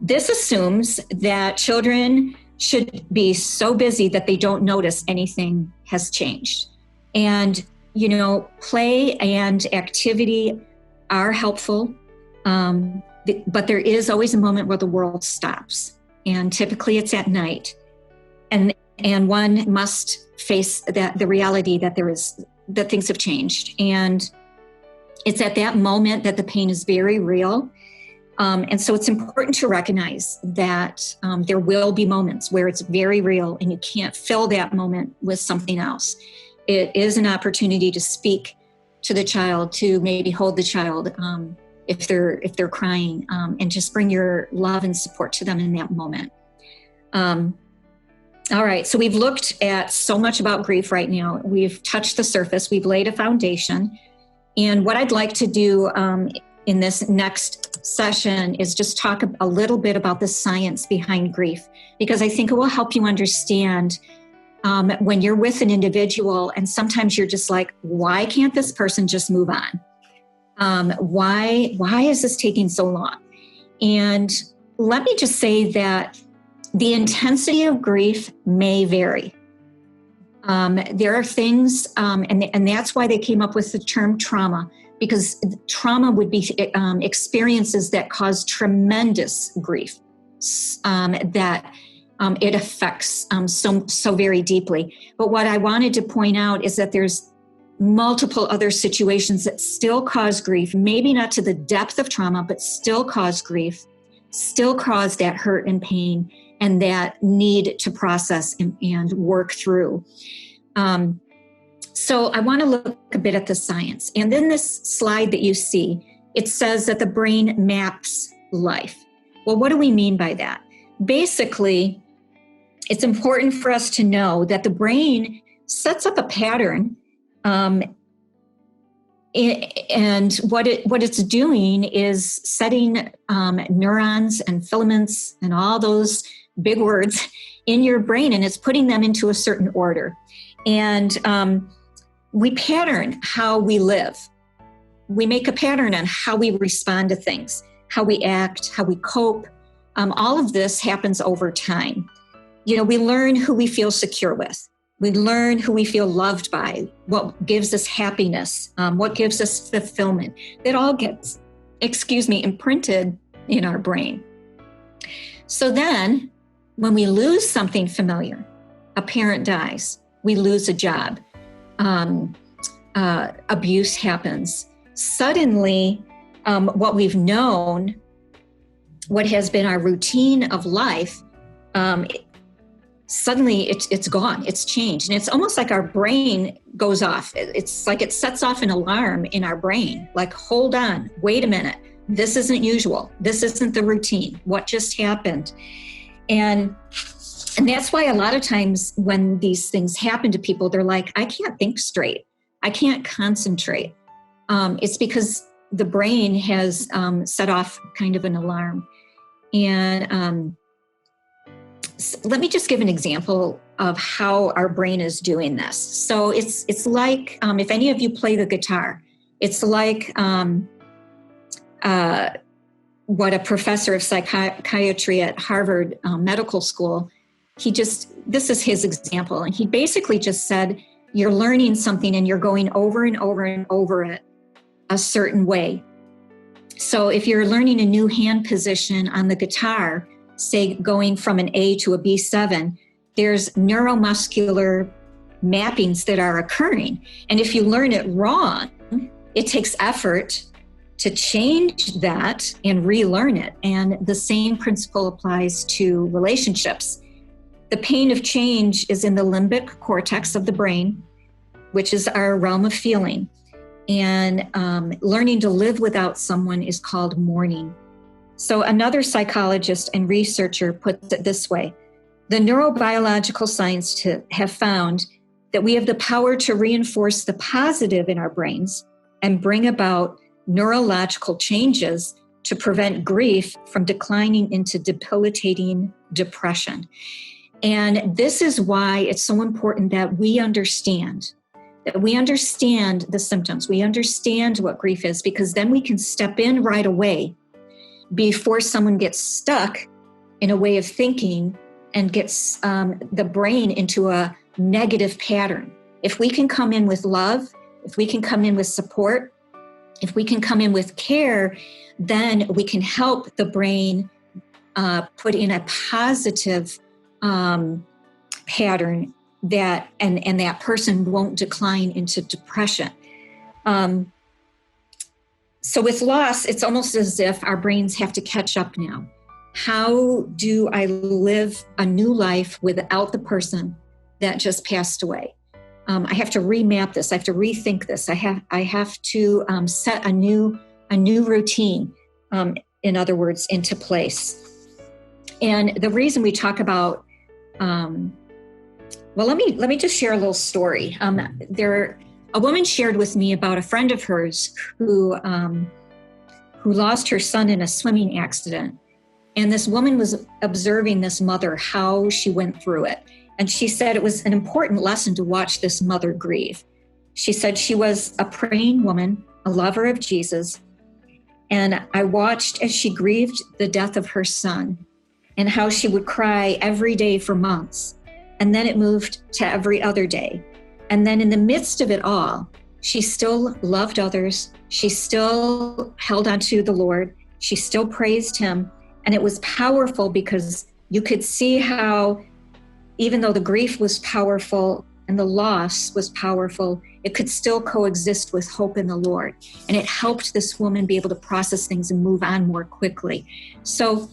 This assumes that children should be so busy that they don't notice anything has changed. And, play and activity are helpful, but there is always a moment where the world stops. And typically it's at night. And one must face the reality that that things have changed. And it's at that moment that the pain is very real. And so it's important to recognize that there will be moments where it's very real and you can't fill that moment with something else. It is an opportunity to speak to the child, to maybe hold the child if they're crying, and just bring your love and support to them in that moment. All right, so we've looked at so much about grief right now. We've touched the surface, we've laid a foundation. And what I'd like to do in this next session is just talk a little bit about the science behind grief, because I think it will help you understand when you're with an individual and sometimes you're just like, why can't this person just move on? Why is this taking so long? And let me just say that the intensity of grief may vary. There are things, and that's why they came up with the term trauma, because trauma would be experiences that cause tremendous grief, that it affects so very deeply. But what I wanted to point out is that there's multiple other situations that still cause grief, maybe not to the depth of trauma, but still cause grief, still cause that hurt and pain and that need to process and work through. So I want to look a bit at the science. And then this slide that you see, it says that the brain maps life. Well, what do we mean by that? Basically, it's important for us to know that the brain sets up a pattern, and what it's doing is setting neurons and filaments and all those big words in your brain, and it's putting them into a certain order. And we pattern how we live. We make a pattern on how we respond to things, how we act, how we cope. All of this happens over time. We learn who we feel secure with. We learn who we feel loved by, what gives us happiness, what gives us fulfillment. It all gets, imprinted in our brain. So then, when we lose something familiar, a parent dies, we lose a job, abuse happens. Suddenly, what we've known, what has been our routine of life, suddenly it's gone, it's changed. And it's almost like our brain goes off. It's like it sets off an alarm in our brain, like, hold on, wait a minute. This isn't usual. This isn't the routine. What just happened? And that's why a lot of times when these things happen to people, they're like, I can't think straight. I can't concentrate. It's because the brain has set off kind of an alarm. And let me just give an example of how our brain is doing this. So it's like, if any of you play the guitar, it's like what a professor of psychiatry at Harvard Medical School, this is his example. And he basically just said, you're learning something and you're going over and over and over it a certain way. So if you're learning a new hand position on the guitar, say going from an A to a B7, there's neuromuscular mappings that are occurring. And if you learn it wrong, it takes effort to change that and relearn it. And the same principle applies to relationships. The pain of change is in the limbic cortex of the brain, which is our realm of feeling. And learning to live without someone is called mourning. So another psychologist and researcher puts it this way: The neurobiological science have found that we have the power to reinforce the positive in our brains and bring about neurological changes to prevent grief from declining into debilitating depression. And this is why it's so important that we understand the symptoms, we understand what grief is, because then we can step in right away before someone gets stuck in a way of thinking and gets the brain into a negative pattern. If we can come in with love, if we can come in with support, if we can come in with care, then we can help the brain put in a positive pattern that and that person won't decline into depression. So with loss, it's almost as if our brains have to catch up now. How do I live a new life without the person that just passed away? I have to remap this. I have to rethink this. I have to set a new routine, in other words, into place. And the reason we talk about, let me just share a little story. A woman shared with me about a friend of hers who lost her son in a swimming accident. And this woman was observing this mother, how she went through it. And she said it was an important lesson to watch this mother grieve. She said she was a praying woman, a lover of Jesus. And I watched as she grieved the death of her son and how she would cry every day for months. And then it moved to every other day. And then in the midst of it all, she still loved others. She still held on to the Lord. She still praised him. And it was powerful because you could see how, even though the grief was powerful and the loss was powerful, it could still coexist with hope in the Lord. And it helped this woman be able to process things and move on more quickly. So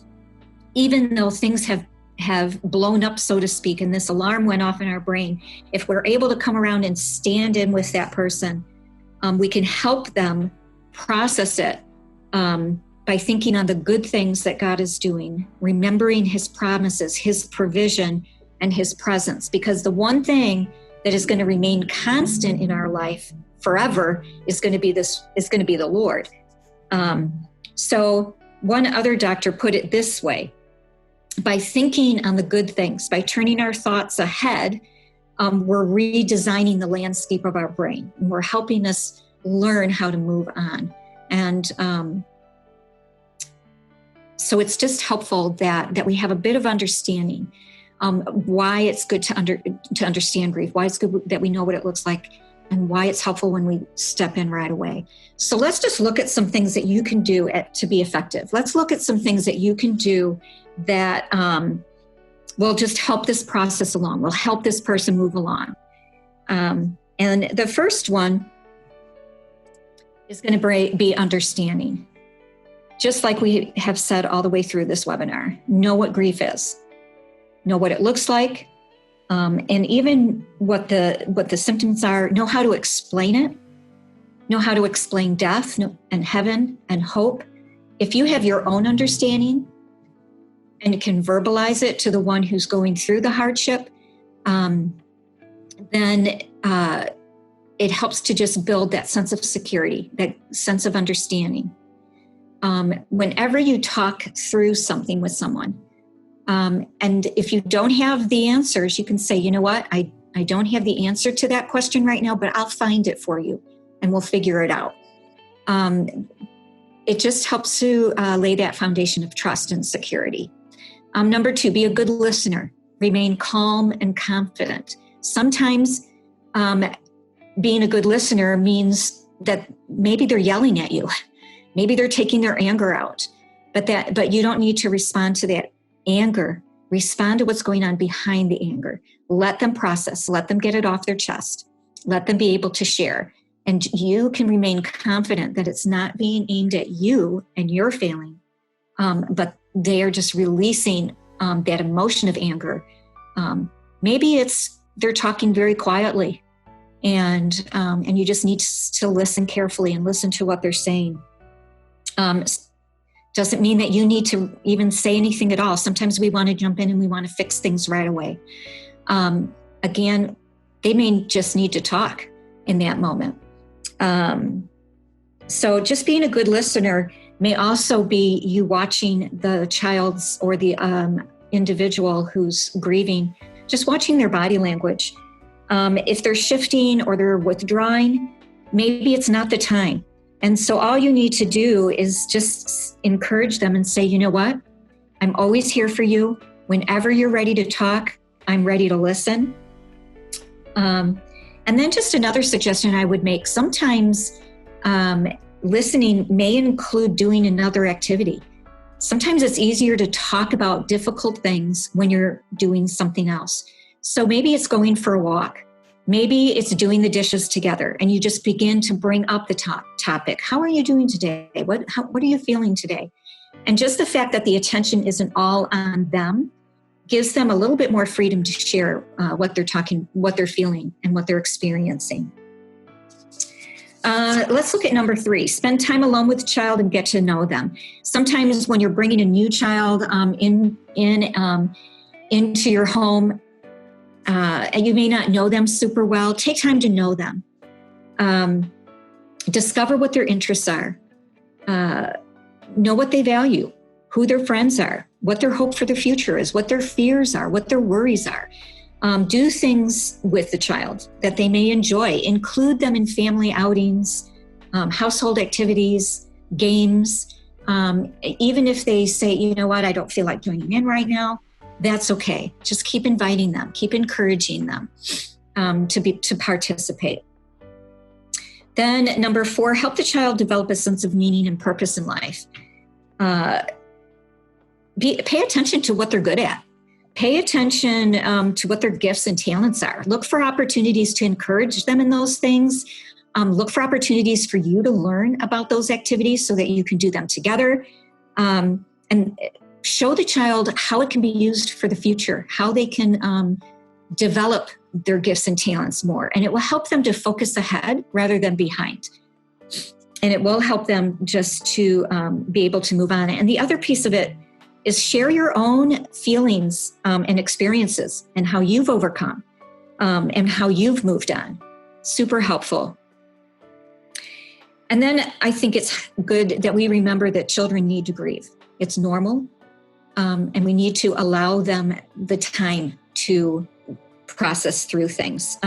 even though things have blown up, so to speak, and this alarm went off in our brain, if we're able to come around and stand in with that person, we can help them process it by thinking on the good things that God is doing, remembering his promises, his provision, and his presence. Because the one thing that is going to remain constant in our life forever is going to be the Lord. So one other doctor put it this way: by thinking on the good things, by turning our thoughts ahead, we're redesigning the landscape of our brain, and we're helping us learn how to move on. And so it's just helpful that we have a bit of understanding why it's good to understand grief, why it's good that we know what it looks like, and why it's helpful when we step in right away. So let's just look at some things that you can do to be effective. Let's look at some things that you can do that will just help this process along, will help this person move along. And the first one is going to be understanding. Just like we have said all the way through this webinar, know what grief is, know what it looks like, and even what the symptoms are, know how to explain it, know how to explain death and heaven and hope. If you have your own understanding and can verbalize it to the one who's going through the hardship, then it helps to just build that sense of security, that sense of understanding. Whenever you talk through something with someone, and if you don't have the answers, you can say, you know what, I don't have the answer to that question right now, but I'll find it for you and we'll figure it out. It just helps to lay that foundation of trust and security. Number 2, be a good listener. Remain calm and confident. Sometimes being a good listener means that maybe they're yelling at you. Maybe they're taking their anger out, but you don't need to respond to that anger. Respond to what's going on behind the anger. Let them process, let them get it off their chest, let them be able to share. And you can remain confident that it's not being aimed at you and your failing, but they are just releasing that emotion of anger. Maybe they're talking very quietly, and you just need to listen carefully and listen to what they're saying. Doesn't mean that you need to even say anything at all. Sometimes we want to jump in and we want to fix things right away. Again, they may just need to talk in that moment. So just being a good listener may also be you watching the child's or the individual who's grieving, just watching their body language. If they're shifting or they're withdrawing, maybe it's not the time. And so all you need to do is just encourage them and say, you know what? I'm always here for you. Whenever you're ready to talk, I'm ready to listen. And then just another suggestion I would make, sometimes listening may include doing another activity. Sometimes it's easier to talk about difficult things when you're doing something else. So maybe it's going for a walk. Maybe it's doing the dishes together and you just begin to bring up the topic. How are you doing today? What are you feeling today? And just the fact that the attention isn't all on them gives them a little bit more freedom to share what they're feeling and what they're experiencing. Let's look at number 3. Spend time alone with the child and get to know them. Sometimes when you're bringing a new child into your home, and you may not know them super well, take time to know them. Discover what their interests are. Know what they value, who their friends are, what their hope for the future is, what their fears are, what their worries are. Do things with the child that they may enjoy. Include them in family outings, household activities, games. Even if they say, you know what, I don't feel like joining in right now, that's okay. Just keep inviting them, keep encouraging them to participate. Then number 4, help the child develop a sense of meaning and purpose in life. Pay attention to what they're good at. Pay attention to what their gifts and talents are. Look for opportunities to encourage them in those things. Look for opportunities for you to learn about those activities so that you can do them together. And show the child how it can be used for the future, how they can develop their gifts and talents more. And it will help them to focus ahead rather than behind. And it will help them just to be able to move on. And the other piece of it is share your own feelings and experiences and how you've overcome and how you've moved on. Super helpful. And then I think it's good that we remember that children need to grieve. It's normal. And we need to allow them the time to process through things.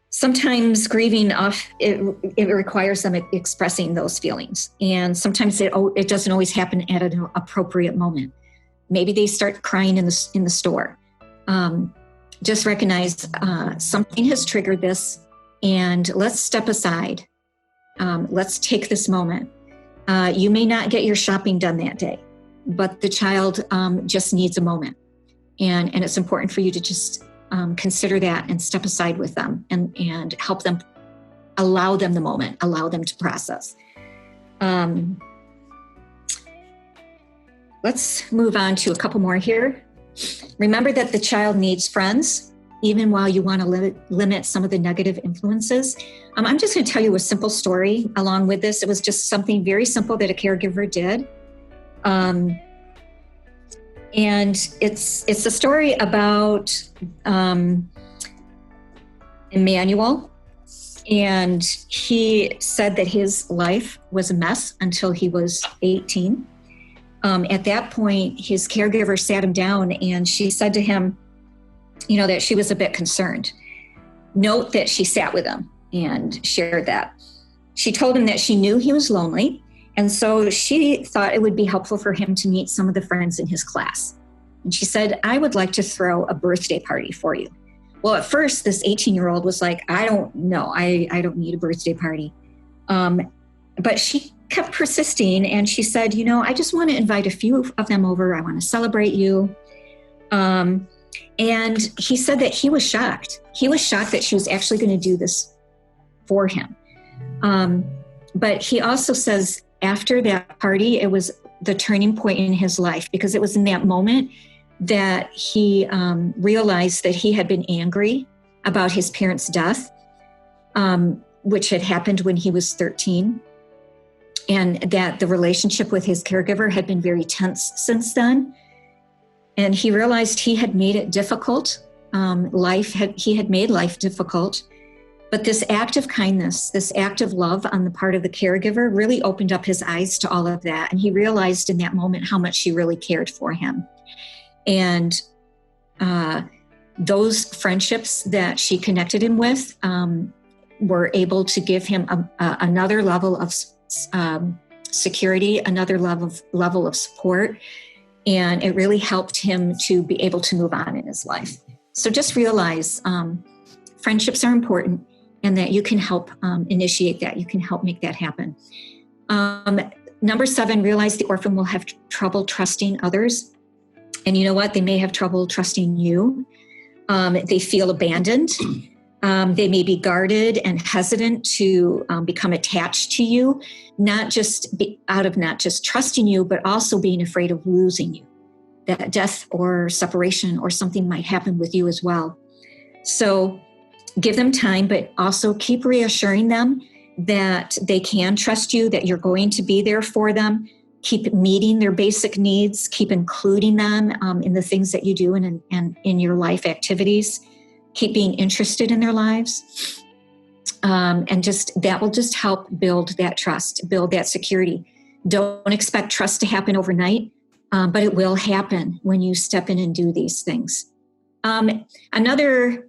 Sometimes grieving it requires them expressing those feelings. And sometimes it doesn't always happen at an appropriate moment. Maybe they start crying in the store. Just recognize something has triggered this and let's step aside. Let's take this moment. You may not get your shopping done that day, but the child just needs a moment. And it's important for you to just consider that and step aside with them and help them, allow them the moment, allow them to process. Let's move on to a couple more here. Remember that the child needs friends, even while you want to limit some of the negative influences. I'm just going to tell you a simple story along with this. It was just something very simple that a caregiver did. And it's a story about Emmanuel. And he said that his life was a mess until he was 18. At that point, his caregiver sat him down and she said to him, that she was a bit concerned. Note that she sat with him and shared that. She told him that she knew he was lonely. And so she thought it would be helpful for him to meet some of the friends in his class. And she said, I would like to throw a birthday party for you. Well, at first, this 18-year-old was like, I don't know. I don't need a birthday party. But she kept persisting and she said, I just want to invite a few of them over. I want to celebrate you. And he said that he was shocked. He was shocked that she was actually going to do this for him. But he also says after that party, it was the turning point in his life because it was in that moment that he realized that he had been angry about his parents' death, which had happened when he was 13. and that the relationship with his caregiver had been very tense since then. And he realized he had made it difficult. He had made life difficult. But this act of kindness, this act of love on the part of the caregiver really opened up his eyes to all of that. And he realized in that moment how much she really cared for him. And those friendships that she connected him with were able to give him another level of security, another level of support. And it really helped him to be able to move on in his life. So just realize friendships are important, and that you can help initiate that. You can help make that happen. Number 7, realize the orphan will have trouble trusting others. And you know what? They may have trouble trusting you. They feel abandoned. They may be guarded and hesitant to become attached to you, not just trusting you, but also being afraid of losing you. That death or separation or something might happen with you as well. So give them time, but also keep reassuring them that they can trust you, that you're going to be there for them. Keep meeting their basic needs. Keep including them in the things that you do and in your life activities. Keep being interested in their lives. And that will just help build that trust, build that security. Don't expect trust to happen overnight, but it will happen when you step in and do these things. Another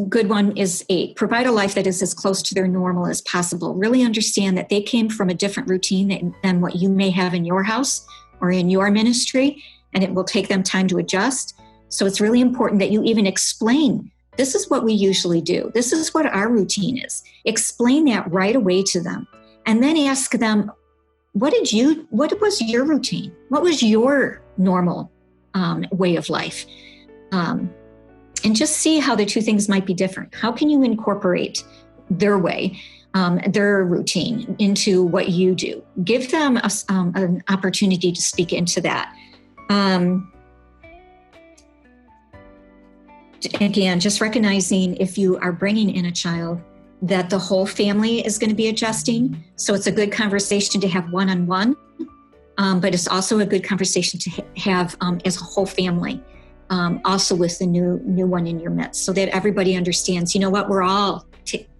good one is 8, provide a life that is as close to their normal as possible. Really understand that they came from a different routine than what you may have in your house or in your ministry, and it will take them time to adjust. So it's really important that you even explain, this is what we usually do. This is what our routine is. Explain that right away to them. And then ask them, what was your routine? What was your normal way of life? And just see how the two things might be different. How can you incorporate their way, their routine into what you do? Give them an opportunity to speak into that. Again, just recognizing if you are bringing in a child, that the whole family is going to be adjusting. So it's a good conversation to have one-on-one, but it's also a good conversation to have as a whole family. Also with the new one in your midst, so that everybody understands, you know what, we're all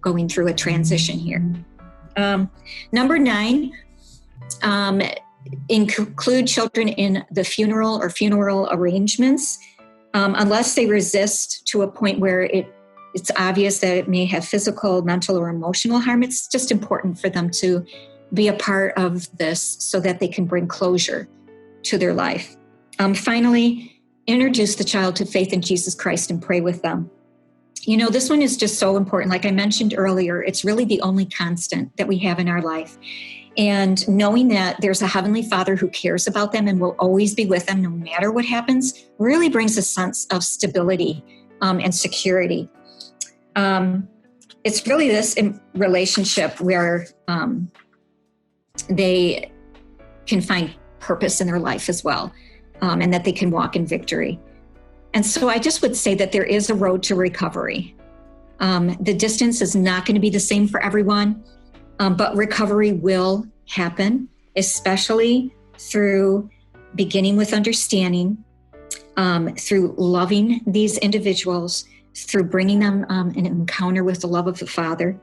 going through a transition here. Number 9, include children in the funeral or funeral arrangements, unless they resist to a point where it's obvious that it may have physical, mental, or emotional harm. It's just important for them to be a part of this so that they can bring closure to their life. Finally, introduce the child to faith in Jesus Christ and pray with them. You know, this one is just so important. Like I mentioned earlier, it's really the only constant that we have in our life. And knowing that there's a Heavenly Father who cares about them and will always be with them no matter what happens really brings a sense of stability and security. It's really this relationship where they can find purpose in their life as well. And that they can walk in victory. And so I just would say that there is a road to recovery. The distance is not going to be the same for everyone, but recovery will happen, especially through beginning with understanding, through loving these individuals, through bringing them an encounter with the love of the Father.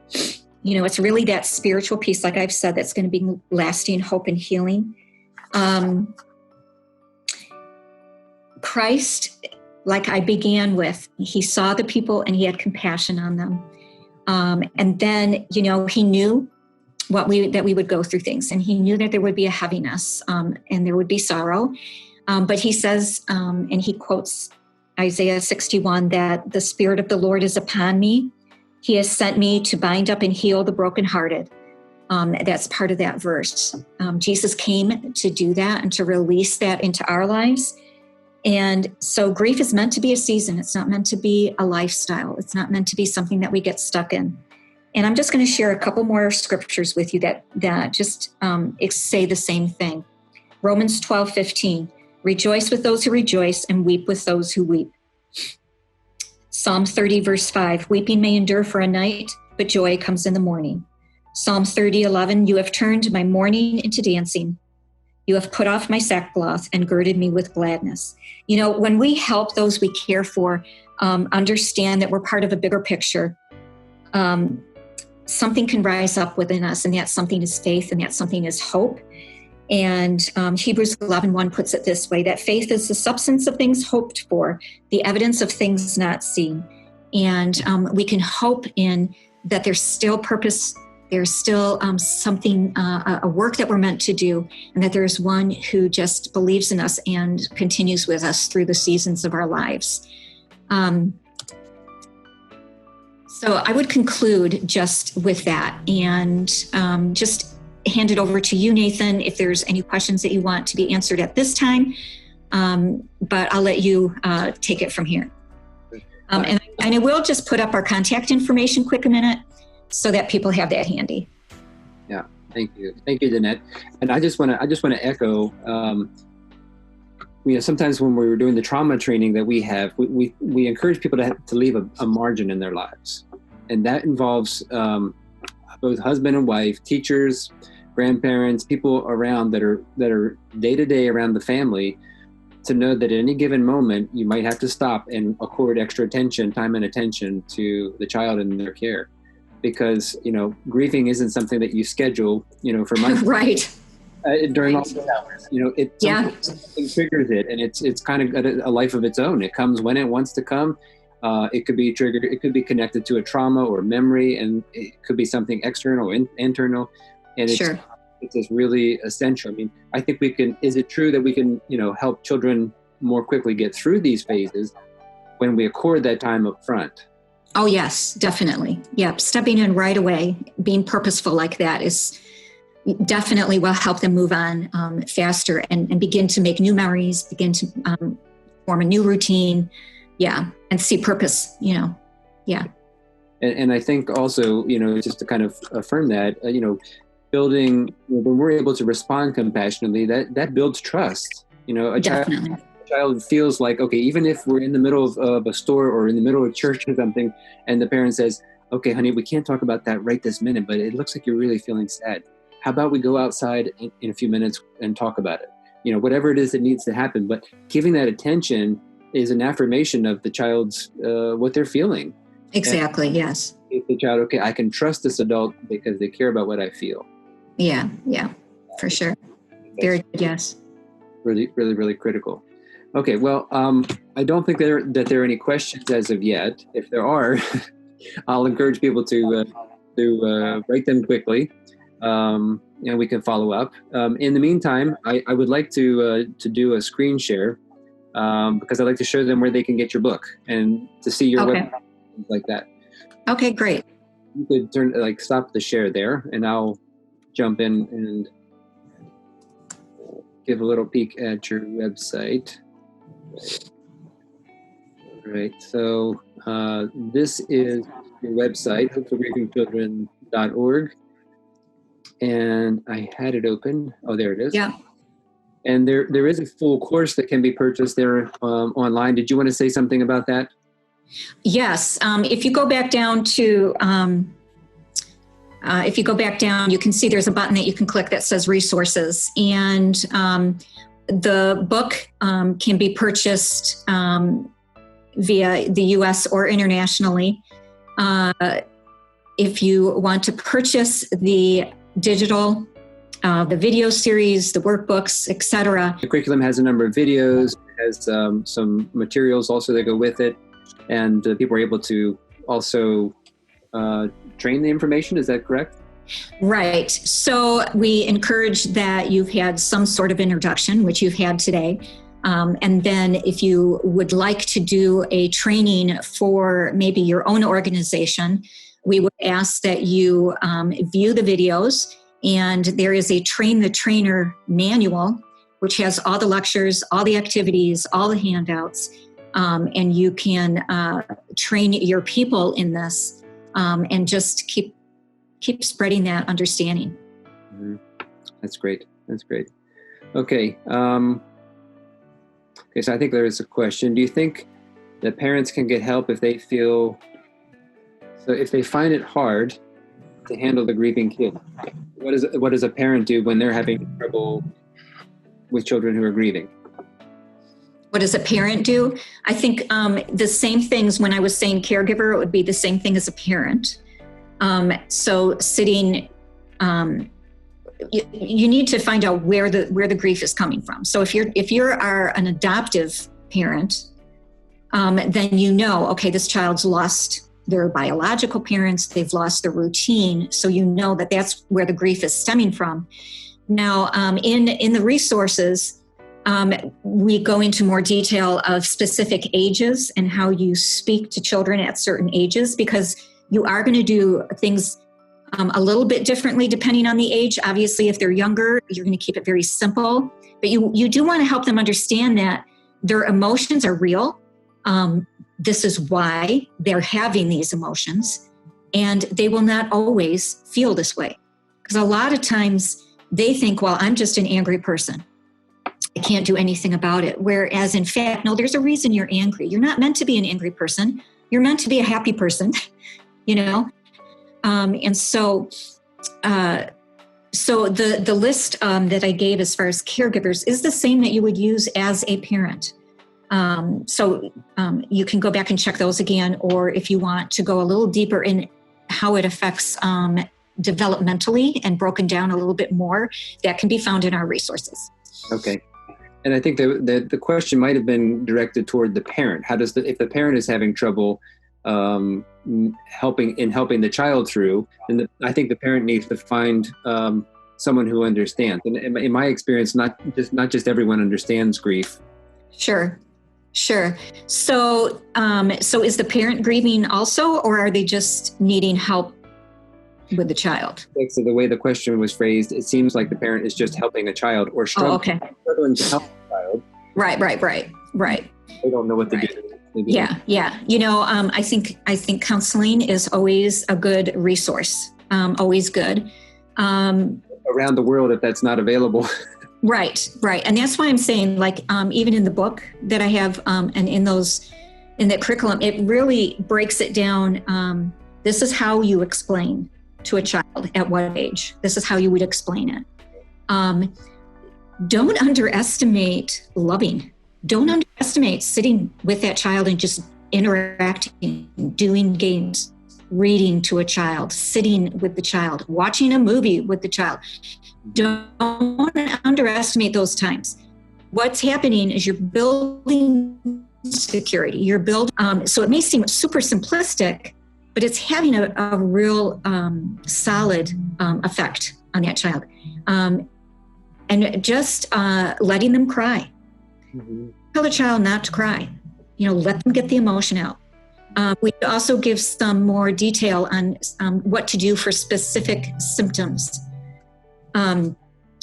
You know, it's really that spiritual piece, like I've said, that's going to be lasting hope and healing. Christ, like I began with, he saw the people and he had compassion on them. And then, you know, he knew that we would go through things, and he knew that there would be a heaviness and there would be sorrow. But he says, and he quotes Isaiah 61, that the Spirit of the Lord is upon me. He has sent me to bind up and heal the brokenhearted. That's part of that verse. Jesus came to do that and to release that into our lives. And so grief is meant to be a season. It's not meant to be a lifestyle. It's not meant to be something that we get stuck in. And I'm just going to share a couple more scriptures with you that just say the same thing. Romans 12:15, rejoice with those who rejoice and weep with those who weep. Psalm 30, verse 5, weeping may endure for a night, but joy comes in the morning. Psalm 30:11, you have turned my mourning into dancing. You have put off my sackcloth and girded me with gladness. You know, when we help those we care for understand that we're part of a bigger picture, something can rise up within us, and that something is faith, and that something is hope. And Hebrews 11:1 puts it this way, that faith is the substance of things hoped for, the evidence of things not seen. And we can hope in that there's still purpose, there's still something, a work that we're meant to do, and that there's one who just believes in us and continues with us through the seasons of our lives. So I would conclude just with that, and just hand it over to you, Nathan, if there's any questions that you want to be answered at this time. But I'll let you take it from here. And I will just put up our contact information quick a minute so that people have that handy. Yeah, thank you, Danette. And I just want to echo. Sometimes when we were doing the trauma training that we have, we encourage people to leave a margin in their lives, and that involves both husband and wife, teachers, grandparents, people around that are day to day around the family, to know that at any given moment you might have to stop and accord extra attention, time and attention to the child and their care, because grieving isn't something that you schedule for months. Right. During all the hours, something triggers it, and it's kind of got a life of its own. It comes when it wants to come. It could be triggered. It could be connected to a trauma or memory, and it could be something external, internal. And it's just really essential. I mean, I think we can. Is it true that we can, help children more quickly get through these phases when we accord that time up front? Oh yes, definitely. Yep, stepping in right away, being purposeful like that is definitely will help them move on faster and begin to make new memories, begin to form a new routine, and see purpose, And I think also, just to kind of affirm that, building, when we're able to respond compassionately, that builds trust. A child feels like, okay, even if we're in the middle of a store or in the middle of church or something, and the parent says, okay, honey, we can't talk about that right this minute, but it looks like you're really feeling sad. How about we go outside in a few minutes and talk about it? Whatever it is that needs to happen. But giving that attention is an affirmation of the child's, what they're feeling. Exactly, yes. If the child, okay, I can trust this adult because they care about what I feel. Yeah, for sure. Very good, yes. Really, really, really critical. Okay, well, I don't think that there are any questions as of yet. If there are, I'll encourage people to write them quickly. And we can follow up. In the meantime, I would like to do a screen share because I'd like to show them where they can get your book and to see your website, things like that. Okay, great. You could stop the share there, and I'll jump in and give a little peek at your website. All right. So this is your website, hopefulgrievingchildren.org. And I had it open. Oh, there it is. Yeah. And there is a full course that can be purchased there online. Did you want to say something about that? Yes. If you go back down to, you can see there's a button that you can click that says resources. And the book can be purchased via the U.S. or internationally. If you want to purchase the digital, the video series, the workbooks, etc. The curriculum has a number of videos, has some materials also that go with it, and people are able to also train the information. Is that correct? Right. So we encourage that you've had some sort of introduction, which you've had today. And then if you would like to do a training for maybe your own organization, we would ask that you view the videos, and there is a Train the Trainer manual, which has all the lectures, all the activities, all the handouts, and you can train your people in this and just keep spreading that understanding. Mm-hmm. That's great. Okay. Okay, so I think there is a question. Do you think that parents can get help if they find it hard to handle the grieving kid? What does a parent do when they're having trouble with children who are grieving? What does a parent do? I think the same things when I was saying caregiver, it would be the same thing as a parent. So sitting, you need to find out where the grief is coming from. So if you are an adoptive parent, then you know, okay, this child's lost their biological parents, they've lost their routine, so you know that that's where the grief is stemming from. Now, in the resources, we go into more detail of specific ages and how you speak to children at certain ages, because you are going to do things a little bit differently depending on the age. Obviously, if they're younger, you're going to keep it very simple, but you do want to help them understand that their emotions are real. This is why they're having these emotions, and they will not always feel this way. Because a lot of times they think, well, I'm just an angry person. I can't do anything about it. Whereas in fact, no, there's a reason you're angry. You're not meant to be an angry person. You're meant to be a happy person, you know? And so the list that I gave as far as caregivers is the same that you would use as a parent. So you can go back and check those again, or if you want to go a little deeper in how it affects developmentally and broken down a little bit more, that can be found in our resources. Okay. And I think the question might have been directed toward the parent. How does if the parent is having trouble helping the child through, then I think the parent needs to find someone who understands. And in my experience, not just everyone understands grief. Sure. So is the parent grieving also, or are they just needing help with the child? So the way the question was phrased, it seems like the parent is just helping a child or struggling to help a child. Right. They don't know what to do. Yeah. You know, I think counseling is always a good resource. Always good. Around the world, if that's not available. Right. And that's why I'm saying, like, even in the book that I have, and in the curriculum, it really breaks it down. This is how you explain to a child at what age. This is how you would explain it. Don't underestimate loving. Don't underestimate sitting with that child and just interacting, doing games, reading to a child, sitting with the child, watching a movie with the child. Don't underestimate those times. What's happening is you're building security. You're building, so it may seem super simplistic, but it's having a real solid effect on that child. And just letting them cry. Mm-hmm. Tell the child not to cry. You know, let them get the emotion out. We also give some more detail on what to do for specific symptoms.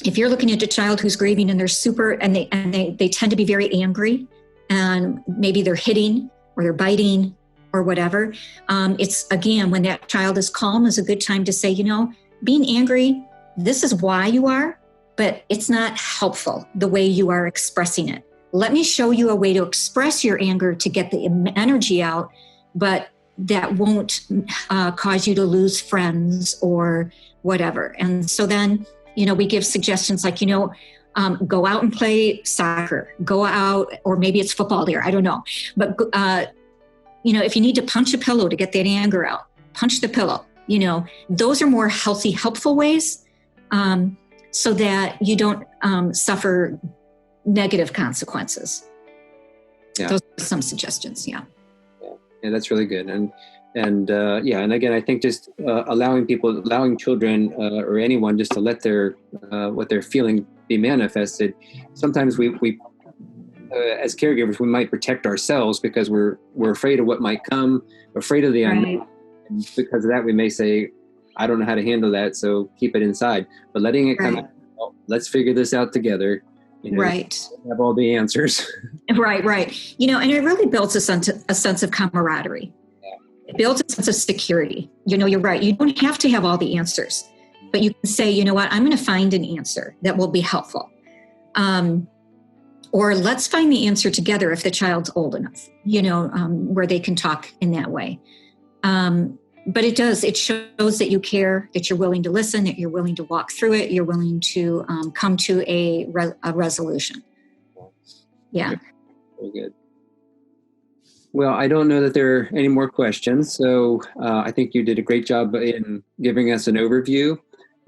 If you're looking at a child who's grieving and they tend to be very angry, and maybe they're hitting or they're biting or whatever, it's, again, when that child is calm, is a good time to say, you know, being angry, this is why you are, but it's not helpful the way you are expressing it. Let me show you a way to express your anger to get the energy out, but that won't cause you to lose friends or whatever. And so then, you know, we give suggestions like, you know, go out and play soccer, go out, or maybe it's football there, I don't know. But, you know, if you need to punch a pillow to get that anger out, punch the pillow. You know, those are more healthy, helpful ways so that you don't suffer negative consequences. Yeah. Those are some suggestions, yeah. Yeah, that's really good. And again, I think just allowing children or anyone just to let their what they're feeling be manifested. Sometimes we as caregivers, we might protect ourselves because we're afraid of what might come, afraid of the unknown. Right. And because of that, we may say, I don't know how to handle that, so keep it inside. But letting it come out, well, let's figure this out together. You know, right. Have all the answers. Right. You know, and it really builds a sense of camaraderie. It builds a sense of security. You know, you're right. You don't have to have all the answers, but you can say, you know what, I'm going to find an answer that will be helpful. Or let's find the answer together if the child's old enough, you know, where they can talk in that way. But it does. It shows that you care, that you're willing to listen, that you're willing to walk through it, you're willing to come to a resolution. Yeah. Very good. Well, I don't know that there are any more questions. So I think you did a great job in giving us an overview.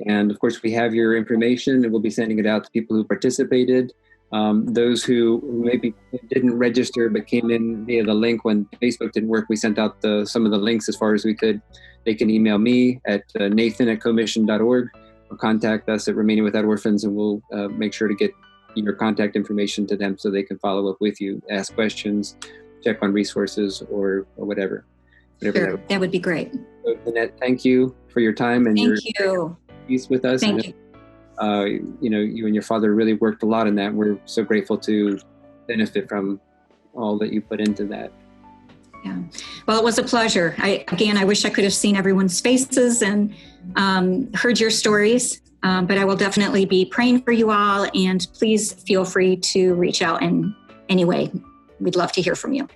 And of course, we have your information and we'll be sending it out to people who participated. Those who maybe didn't register but came in via the link when Facebook didn't work, we sent out some of the links as far as we could. They can email me at nathan@commission.org or contact us at Remaining Without Orphans, and we'll make sure to get your contact information to them so they can follow up with you, ask questions, check on resources, or whatever. Sure, that would be great. So, Danette, thank you for your time and your piece with us. Thank you. You and your father really worked a lot in that. We're so grateful to benefit from all that you put into that. Yeah. Well, it was a pleasure. I wish I could have seen everyone's faces and heard your stories, but I will definitely be praying for you all, and please feel free to reach out in any way. We'd love to hear from you.